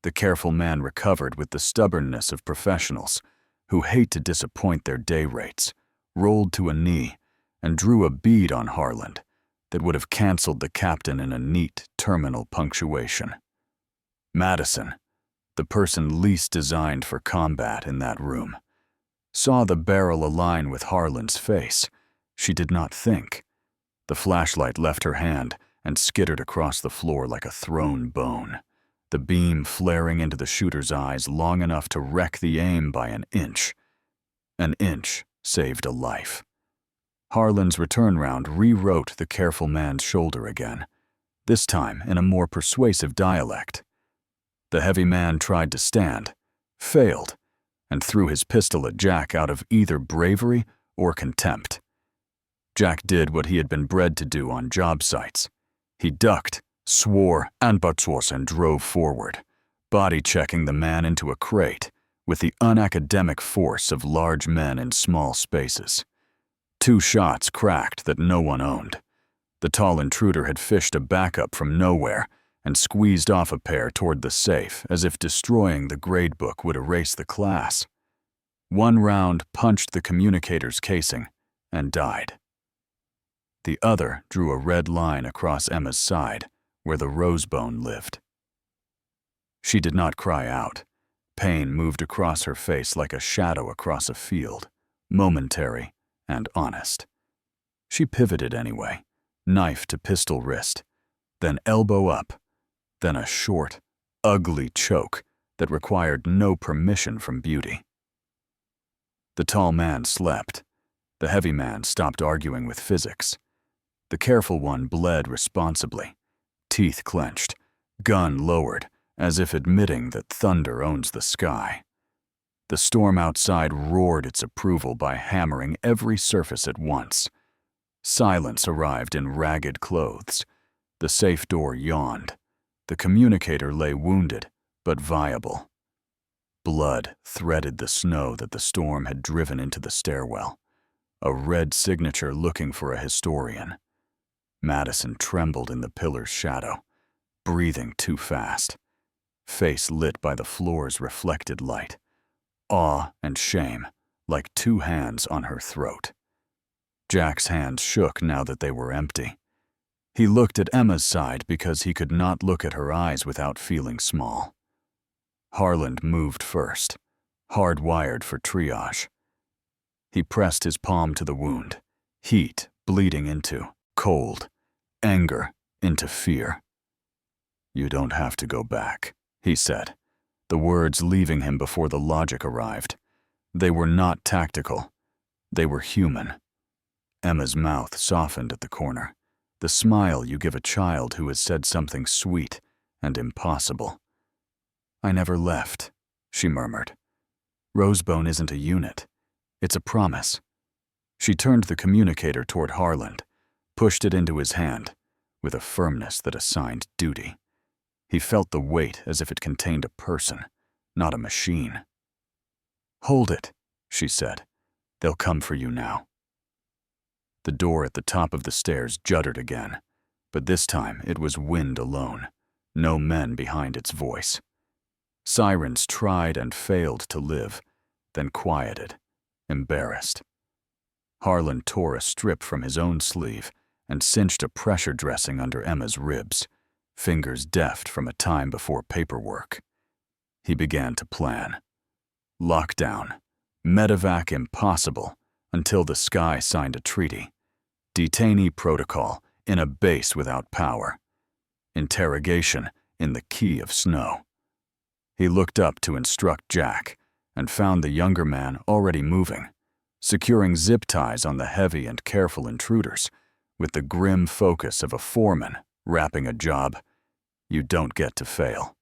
The careful man recovered with the stubbornness of professionals who hate to disappoint their day rates, rolled to a knee, and drew a bead on Harlan that would have canceled the captain in a neat terminal punctuation. Madison, the person least designed for combat in that room, saw the barrel align with Harlan's face. She did not think. The flashlight left her hand and skittered across the floor like a thrown bone, the beam flaring into the shooter's eyes long enough to wreck the aim by an inch. An inch saved a life. Harlan's return round rewrote the careful man's shoulder again, this time in a more persuasive dialect. The heavy man tried to stand, failed, and threw his pistol at Jack out of either bravery or contempt. Jack did what he had been bred to do on job sites. He ducked, swore, and drove forward, body-checking the man into a crate with the unacademic force of large men in small spaces. 2 shots cracked that no one owned. The tall intruder had fished a backup from nowhere and squeezed off a pair toward the safe as if destroying the gradebook would erase the class. One round punched the communicator's casing and died. The other drew a red line across Emma's side where the Rosebone lived. She did not cry out. Pain moved across her face like a shadow across a field, momentary and honest. She pivoted anyway, knife to pistol wrist, then elbow up, then a short, ugly choke that required no permission from beauty. The tall man slept. The heavy man stopped arguing with physics. The careful one bled responsibly, teeth clenched, gun lowered, as if admitting that thunder owns the sky. The storm outside roared its approval by hammering every surface at once. Silence arrived in ragged clothes. The safe door yawned. The communicator lay wounded, but viable. Blood threaded the snow that the storm had driven into the stairwell, a red signature looking for a historian. Madison trembled in the pillar's shadow, breathing too fast, face lit by the floor's reflected light, awe and shame like two hands on her throat. Jack's hands shook now that they were empty. He looked at Emma's side because he could not look at her eyes without feeling small. Harland moved first, hardwired for triage. He pressed his palm to the wound, heat bleeding into cold, anger into fear. "You don't have to go back," he said, the words leaving him before the logic arrived. They were not tactical. They were human. Emma's mouth softened at the corner, the smile you give a child who has said something sweet and impossible. "I never left," she murmured. "Rosebone isn't a unit. It's a promise." She turned the communicator toward Harland, pushed it into his hand, with a firmness that assigned duty. He felt the weight as if it contained a person, not a machine. "Hold it," she said. "They'll come for you now." The door at the top of the stairs juddered again, but this time it was wind alone, no men behind its voice. Sirens tried and failed to live, then quieted, embarrassed. Harland tore a strip from his own sleeve and cinched a pressure dressing under Emma's ribs, fingers deft from a time before paperwork. He began to plan. Lockdown, medevac impossible until the sky signed a treaty, detainee protocol in a base without power, interrogation in the key of snow. He looked up to instruct Jack and found the younger man already moving, securing zip ties on the heavy and careful intruders with the grim focus of a foreman wrapping a job. You don't get to fail.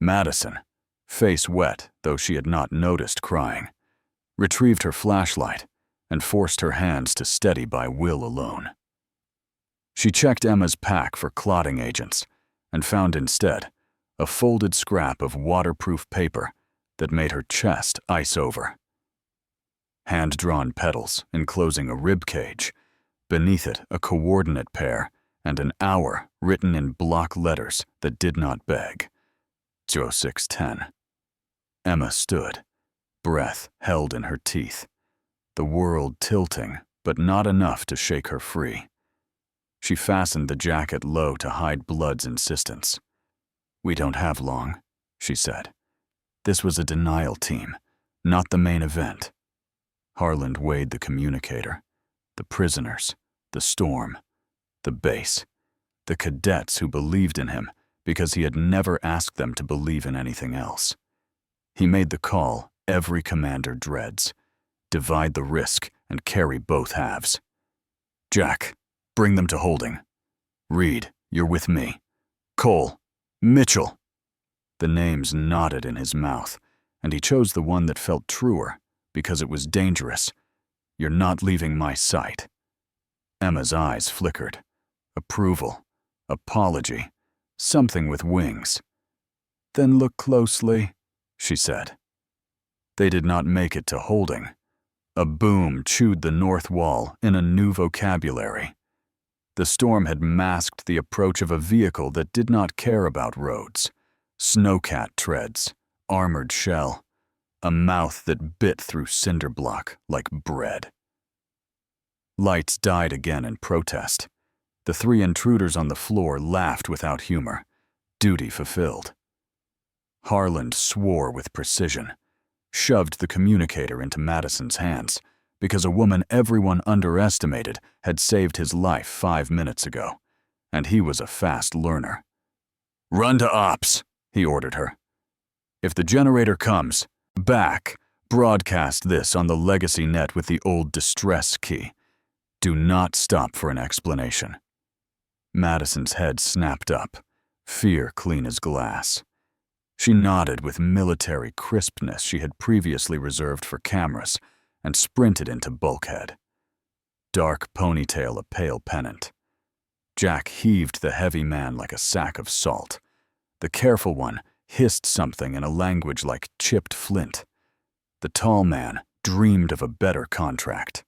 Madison, face wet though she had not noticed crying, retrieved her flashlight and forced her hands to steady by will alone. She checked Emma's pack for clotting agents and found instead a folded scrap of waterproof paper that made her chest ice over. Hand-drawn petals enclosing a rib cage, beneath it a coordinate pair and an hour written in block letters that did not beg. 0610. Emma stood, breath held in her teeth, the world tilting, but not enough to shake her free. She fastened the jacket low to hide Blood's insistence. "We don't have long," she said. "This was a denial team, not the main event." Harland weighed the communicator, the prisoners, the storm, the base, the cadets who believed in him because he had never asked them to believe in anything else. He made the call every commander dreads: divide the risk and carry both halves. "Jack, bring them to holding. Reed, you're with me. Cole, Mitchell." The names nodded in his mouth, and he chose the one that felt truer because it was dangerous. "You're not leaving my sight." Emma's eyes flickered. Approval, apology, something with wings. "Then look closely," she said. They did not make it to holding. A boom chewed the north wall in a new vocabulary. The storm had masked the approach of a vehicle that did not care about roads. Snowcat treads, armored shell, a mouth that bit through cinder block like bread. Lights died again in protest. The three intruders on the floor laughed without humor. Duty fulfilled. Harland swore with precision, shoved the communicator into Madison's hands, because a woman everyone underestimated had saved his life 5 minutes ago, and he was a fast learner. "Run to ops," he ordered her. "If the generator comes, back, broadcast this on the legacy net with the old distress key. Do not stop for an explanation." Madison's head snapped up, fear clean as glass. She nodded with military crispness she had previously reserved for cameras and sprinted into bulkhead. Dark ponytail a pale pennant. Jack heaved the heavy man like a sack of salt. The careful one hissed something in a language like chipped flint. The tall man dreamed of a better contract.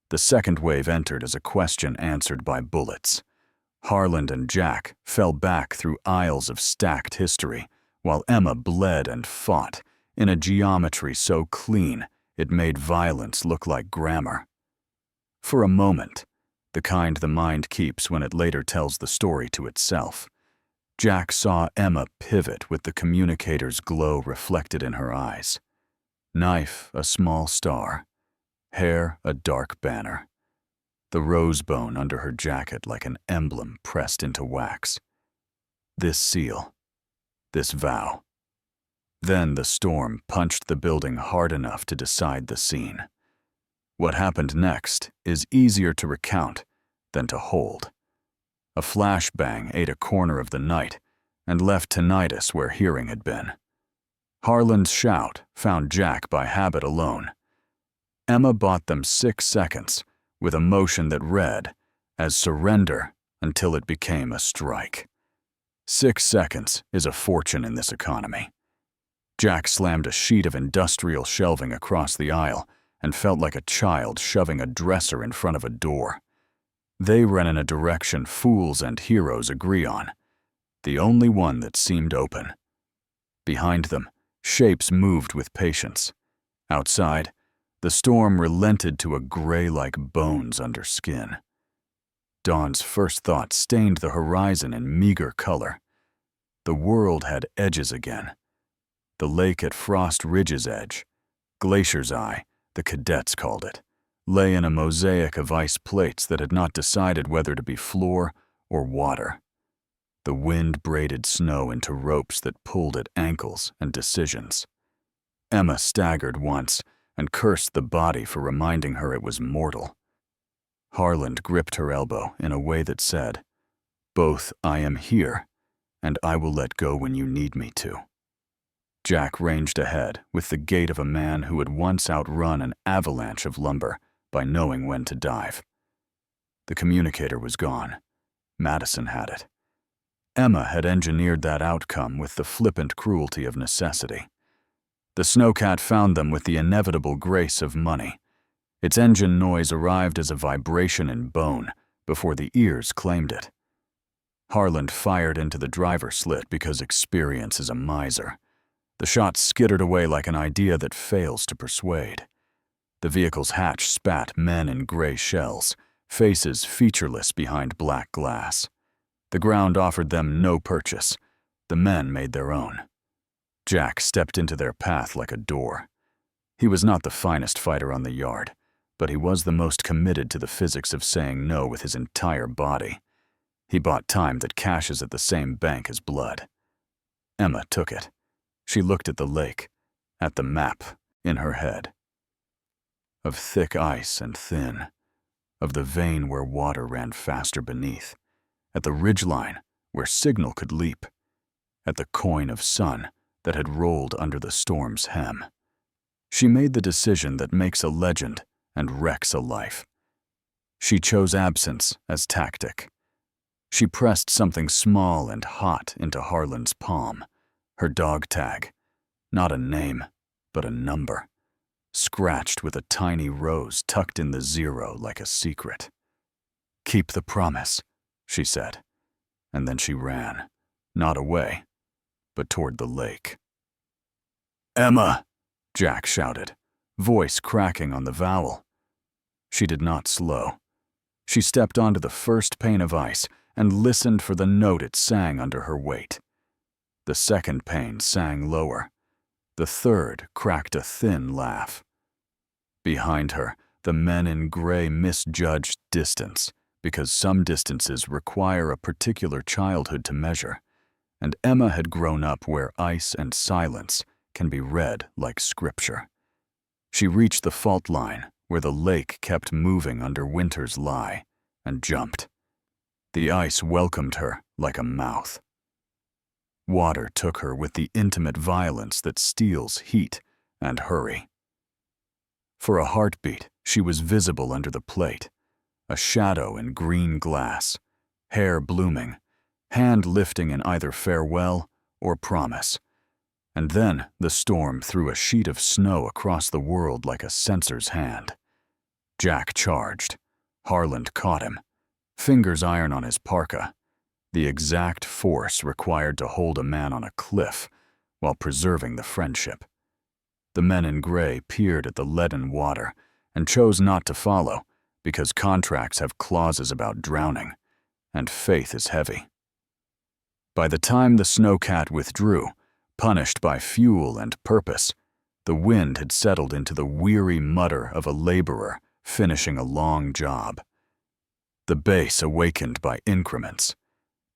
The second wave entered as a question answered by bullets. Harland and Jack fell back through aisles of stacked history, while Emma bled and fought in a geometry so clean it made violence look like grammar. For a moment, the kind the mind keeps when it later tells the story to itself, Jack saw Emma pivot with the communicator's glow reflected in her eyes. Knife a small star, hair a dark banner, the Rosebone under her jacket like an emblem pressed into wax. This seal, this vow. Then the storm punched the building hard enough to decide the scene. What happened next is easier to recount than to hold. A flashbang ate a corner of the night and left tinnitus where hearing had been. Harland's shout found Jack by habit alone. Emma bought them 6 seconds with a motion that read as surrender until it became a strike. 6 seconds is a fortune in this economy. Jack slammed a sheet of industrial shelving across the aisle and felt like a child shoving a dresser in front of a door. They ran in a direction fools and heroes agree on, the only one that seemed open. Behind them, shapes moved with patience. Outside, the storm relented to a gray like bones under skin. Dawn's first thought stained the horizon in meager color. The world had edges again. The lake at Frost Ridge's edge, Glacier's Eye, the cadets called it, lay in a mosaic of ice plates that had not decided whether to be floor or water. The wind braided snow into ropes that pulled at ankles and decisions. Emma staggered once and cursed the body for reminding her it was mortal. Harland gripped her elbow in a way that said, "Both I am here, and I will let go when you need me to." Jack ranged ahead with the gait of a man who had once outrun an avalanche of lumber by knowing when to dive. The communicator was gone. Madison had it. Emma had engineered that outcome with the flippant cruelty of necessity. The snowcat found them with the inevitable grace of money. Its engine noise arrived as a vibration in bone before the ears claimed it. Harland fired into the driver's slit because experience is a miser. The shot skittered away like an idea that fails to persuade. The vehicle's hatch spat men in gray shells, faces featureless behind black glass. The ground offered them no purchase. The men made their own. Jack stepped into their path like a door. He was not the finest fighter on the yard, but he was the most committed to the physics of saying no with his entire body. He bought time that cashes at the same bank as blood. Emma took it. She looked at the lake, at the map in her head. Of thick ice and thin, of the vein where water ran faster beneath, at the ridgeline where signal could leap, at the coin of sun that had rolled under the storm's hem. She made the decision that makes a legend and wrecks a life. She chose absence as tactic. She pressed something small and hot into Harland's palm, her dog tag, not a name, but a number, scratched with a tiny rose tucked in the 0 like a secret. "Keep the promise," she said, and then she ran, not away, but toward the lake. "Emma!" Jack shouted, voice cracking on the vowel. She did not slow. She stepped onto the first pane of ice and listened for the note it sang under her weight. The second pane sang lower. The third cracked a thin laugh. Behind her, the men in gray misjudged distance, because some distances require a particular childhood to measure, and Emma had grown up where ice and silence can be read like scripture. She reached the fault line where the lake kept moving under winter's lie, and jumped. The ice welcomed her like a mouth. Water took her with the intimate violence that steals heat and hurry. For a heartbeat, she was visible under the plate, a shadow in green glass, hair blooming, hand lifting in either farewell or promise. And then the storm threw a sheet of snow across the world like a censor's hand. Jack charged. Harland caught him, fingers iron on his parka, the exact force required to hold a man on a cliff while preserving the friendship. The men in gray peered at the leaden water and chose not to follow because contracts have clauses about drowning, and faith is heavy. By the time the snowcat withdrew, punished by fuel and purpose, the wind had settled into the weary mutter of a laborer finishing a long job. The base awakened by increments.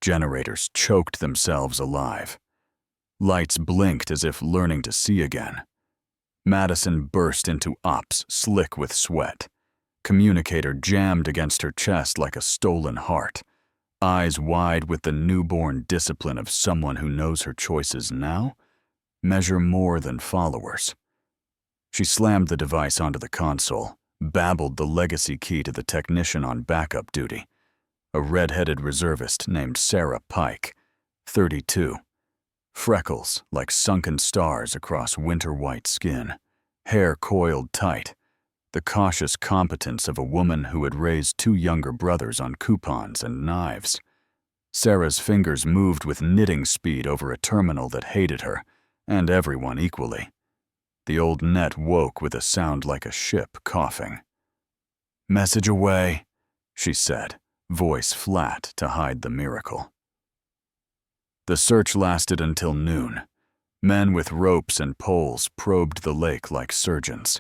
Generators choked themselves alive. Lights blinked as if learning to see again. Madison burst into ops, slick with sweat. Communicator jammed against her chest like a stolen heart, eyes wide with the newborn discipline of someone who knows her choices now measure more than followers. She slammed the device onto the console, babbled the legacy key to the technician on backup duty, a red-headed reservist named Sarah Pike, 32. Freckles like sunken stars across winter-white skin, hair coiled tight, the cautious competence of a woman who had raised 2 younger brothers on coupons and knives. Sarah's fingers moved with knitting speed over a terminal that hated her, and everyone equally. The old net woke with a sound like a ship coughing. "Message away," she said, voice flat to hide the miracle. The search lasted until noon. Men with ropes and poles probed the lake like surgeons.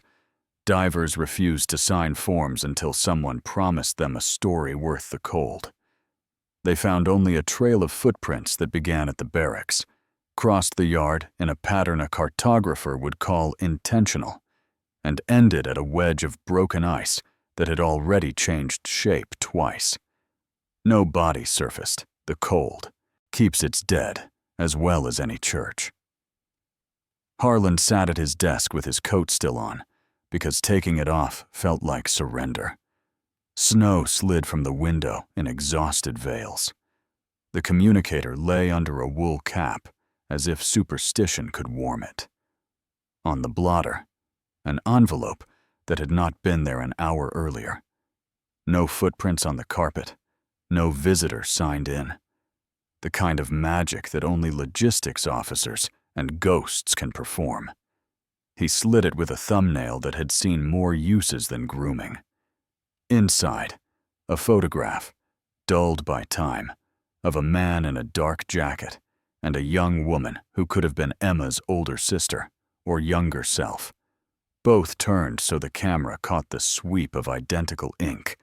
Divers refused to sign forms until someone promised them a story worth the cold. They found only a trail of footprints that began at the barracks, crossed the yard in a pattern a cartographer would call intentional, and ended at a wedge of broken ice that had already changed shape twice. No body surfaced. The cold keeps its dead as well as any church. Harland sat at his desk with his coat still on, because taking it off felt like surrender. Snow slid from the window in exhausted veils. The communicator lay under a wool cap, as if superstition could warm it. On the blotter, an envelope that had not been there an hour earlier. No footprints on the carpet, no visitor signed in. The kind of magic that only logistics officers and ghosts can perform. He slid it with a thumbnail that had seen more uses than grooming. Inside, a photograph, dulled by time, of a man in a dark jacket and a young woman who could have been Emma's older sister or younger self. Both turned so the camera caught the sweep of identical ink,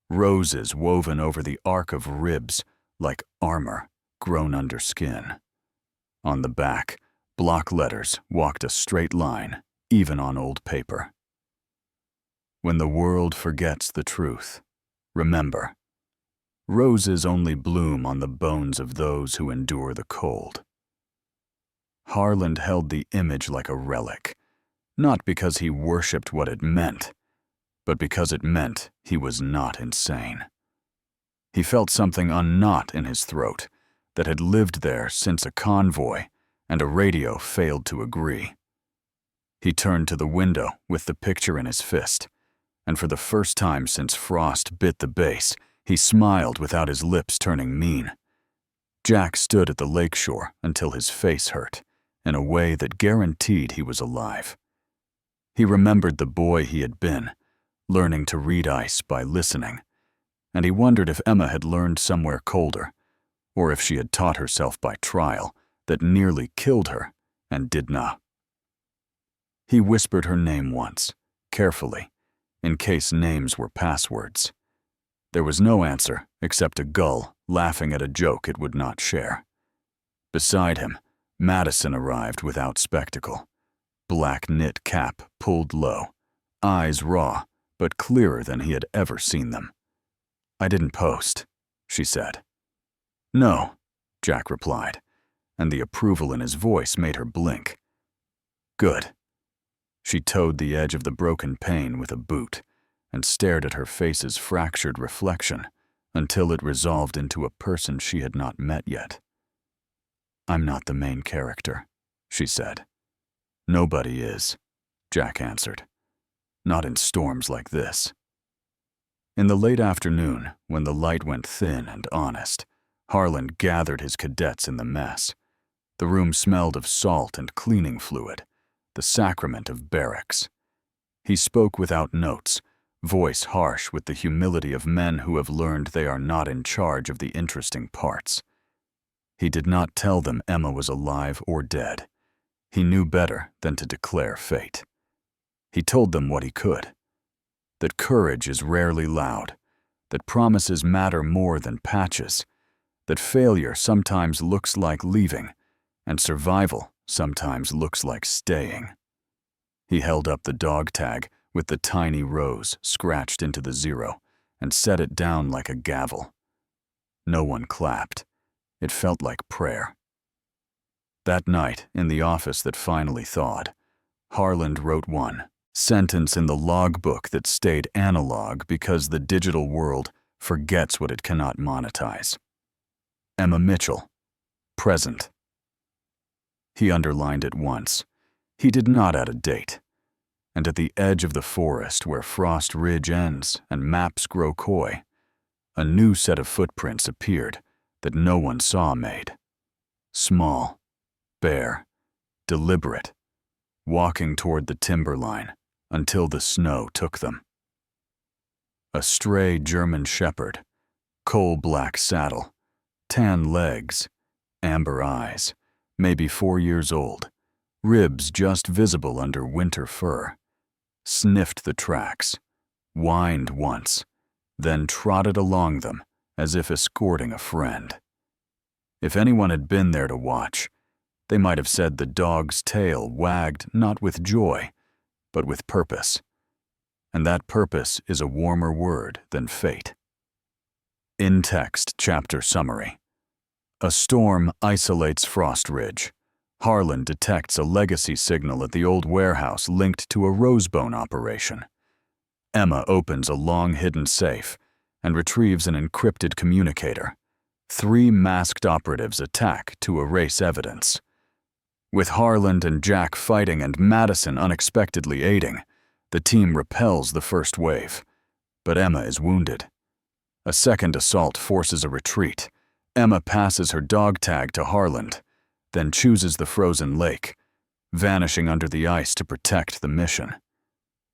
roses woven over the arc of ribs like armor grown under skin. On the back, block letters walked a straight line, even on old paper. When the world forgets the truth, remember, roses only bloom on the bones of those who endure the cold. Harland held the image like a relic, not because he worshipped what it meant, but because it meant he was not insane. He felt something unknot in his throat that had lived there since a convoy and a radio failed to agree. He turned to the window with the picture in his fist, and for the first time since frost bit the base, He smiled without his lips turning mean. Jack stood at the lakeshore until his face hurt, in a way that guaranteed he was alive. He remembered the boy he had been, learning to read ice by listening, and he wondered if Emma had learned somewhere colder, or if she had taught herself by trial that nearly killed her and did not. He whispered her name once, carefully, in case names were passwords. There was no answer except a gull laughing at a joke it would not share. Beside him, Madison arrived without spectacle. Black knit cap pulled low, eyes raw, but clearer than he had ever seen them. "I didn't post," she said. "No," Jack replied, and the approval in his voice made her blink. "Good." She toed the edge of the broken pane with a boot and stared at her face's fractured reflection until it resolved into a person she had not met yet. "I'm not the main character," she said. "Nobody is," Jack answered. "Not in storms like this." In the late afternoon, when the light went thin and honest, Harland gathered his cadets in the mess. The room smelled of salt and cleaning fluid, the sacrament of barracks. He spoke without notes, voice harsh with the humility of men who have learned they are not in charge of the interesting parts. He did not tell them Emma was alive or dead. He knew better than to declare fate. He told them what he could: that courage is rarely loud, that promises matter more than patches, that failure sometimes looks like leaving, and survival sometimes looks like staying. He held up the dog tag with the tiny rose scratched into the 0 and set it down like a gavel. No one clapped. It felt like prayer. That night, in the office that finally thawed, Harland wrote one sentence in the logbook that stayed analog because the digital world forgets what it cannot monetize. Emma Mitchell, present. He underlined it once. He did not add a date. And at the edge of the forest where Frost Ridge ends and maps grow coy, a new set of footprints appeared that no one saw made. Small, bare, deliberate, walking toward the timberline until the snow took them. A stray German shepherd, coal-black saddle, tan legs, amber eyes, maybe 4 years old, ribs just visible under winter fur, sniffed the tracks, whined once, then trotted along them as if escorting a friend. If anyone had been there to watch, they might have said the dog's tail wagged not with joy, but with purpose. And that purpose is a warmer word than fate. In-text chapter summary. A storm isolates Frost Ridge. Harland detects a legacy signal at the old warehouse linked to a Rosebone operation. Emma opens a long-hidden safe and retrieves an encrypted communicator. 3 masked operatives attack to erase evidence. With Harland and Jack fighting and Madison unexpectedly aiding, the team repels the first wave. But Emma is wounded. A second assault forces a retreat. Emma passes her dog tag to Harland, then chooses the frozen lake, vanishing under the ice to protect the mission.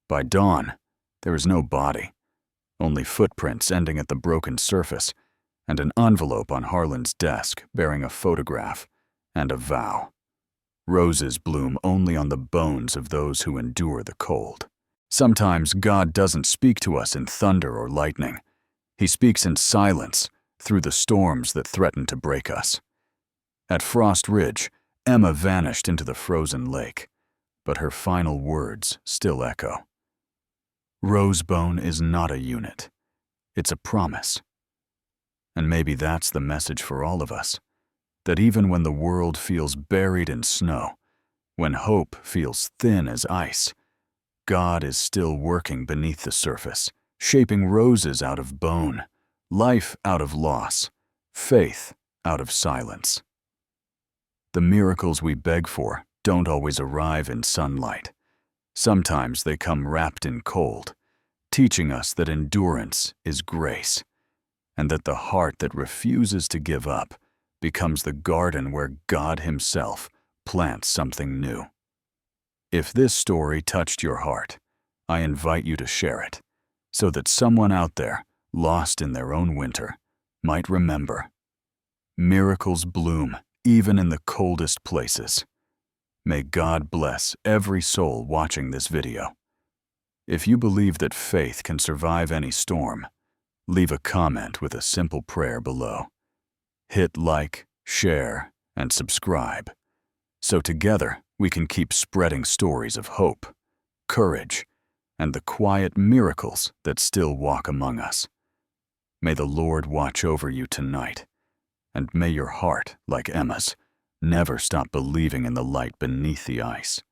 By dawn, there is no body, only footprints ending at the broken surface, and an envelope on Harland's desk bearing a photograph and a vow. Roses bloom only on the bones of those who endure the cold. Sometimes God doesn't speak to us in thunder or lightning. He speaks in silence through the storms that threaten to break us. At Frost Ridge, Emma vanished into the frozen lake, but her final words still echo. Rosebone is not a unit. It's a promise. And maybe that's the message for all of us, that even when the world feels buried in snow, when hope feels thin as ice, God is still working beneath the surface, shaping roses out of bone, life out of loss, faith out of silence. The miracles we beg for don't always arrive in sunlight. Sometimes they come wrapped in cold, teaching us that endurance is grace, and that the heart that refuses to give up becomes the garden where God Himself plants something new. If this story touched your heart, I invite you to share it, so that someone out there, lost in their own winter, might remember. Miracles bloom even in the coldest places. May God bless every soul watching this video. If you believe that faith can survive any storm, leave a comment with a simple prayer below. Hit like, share, and subscribe, so together we can keep spreading stories of hope, courage, and the quiet miracles that still walk among us. May the Lord watch over you tonight, and may your heart, like Emma's, never stop believing in the light beneath the ice.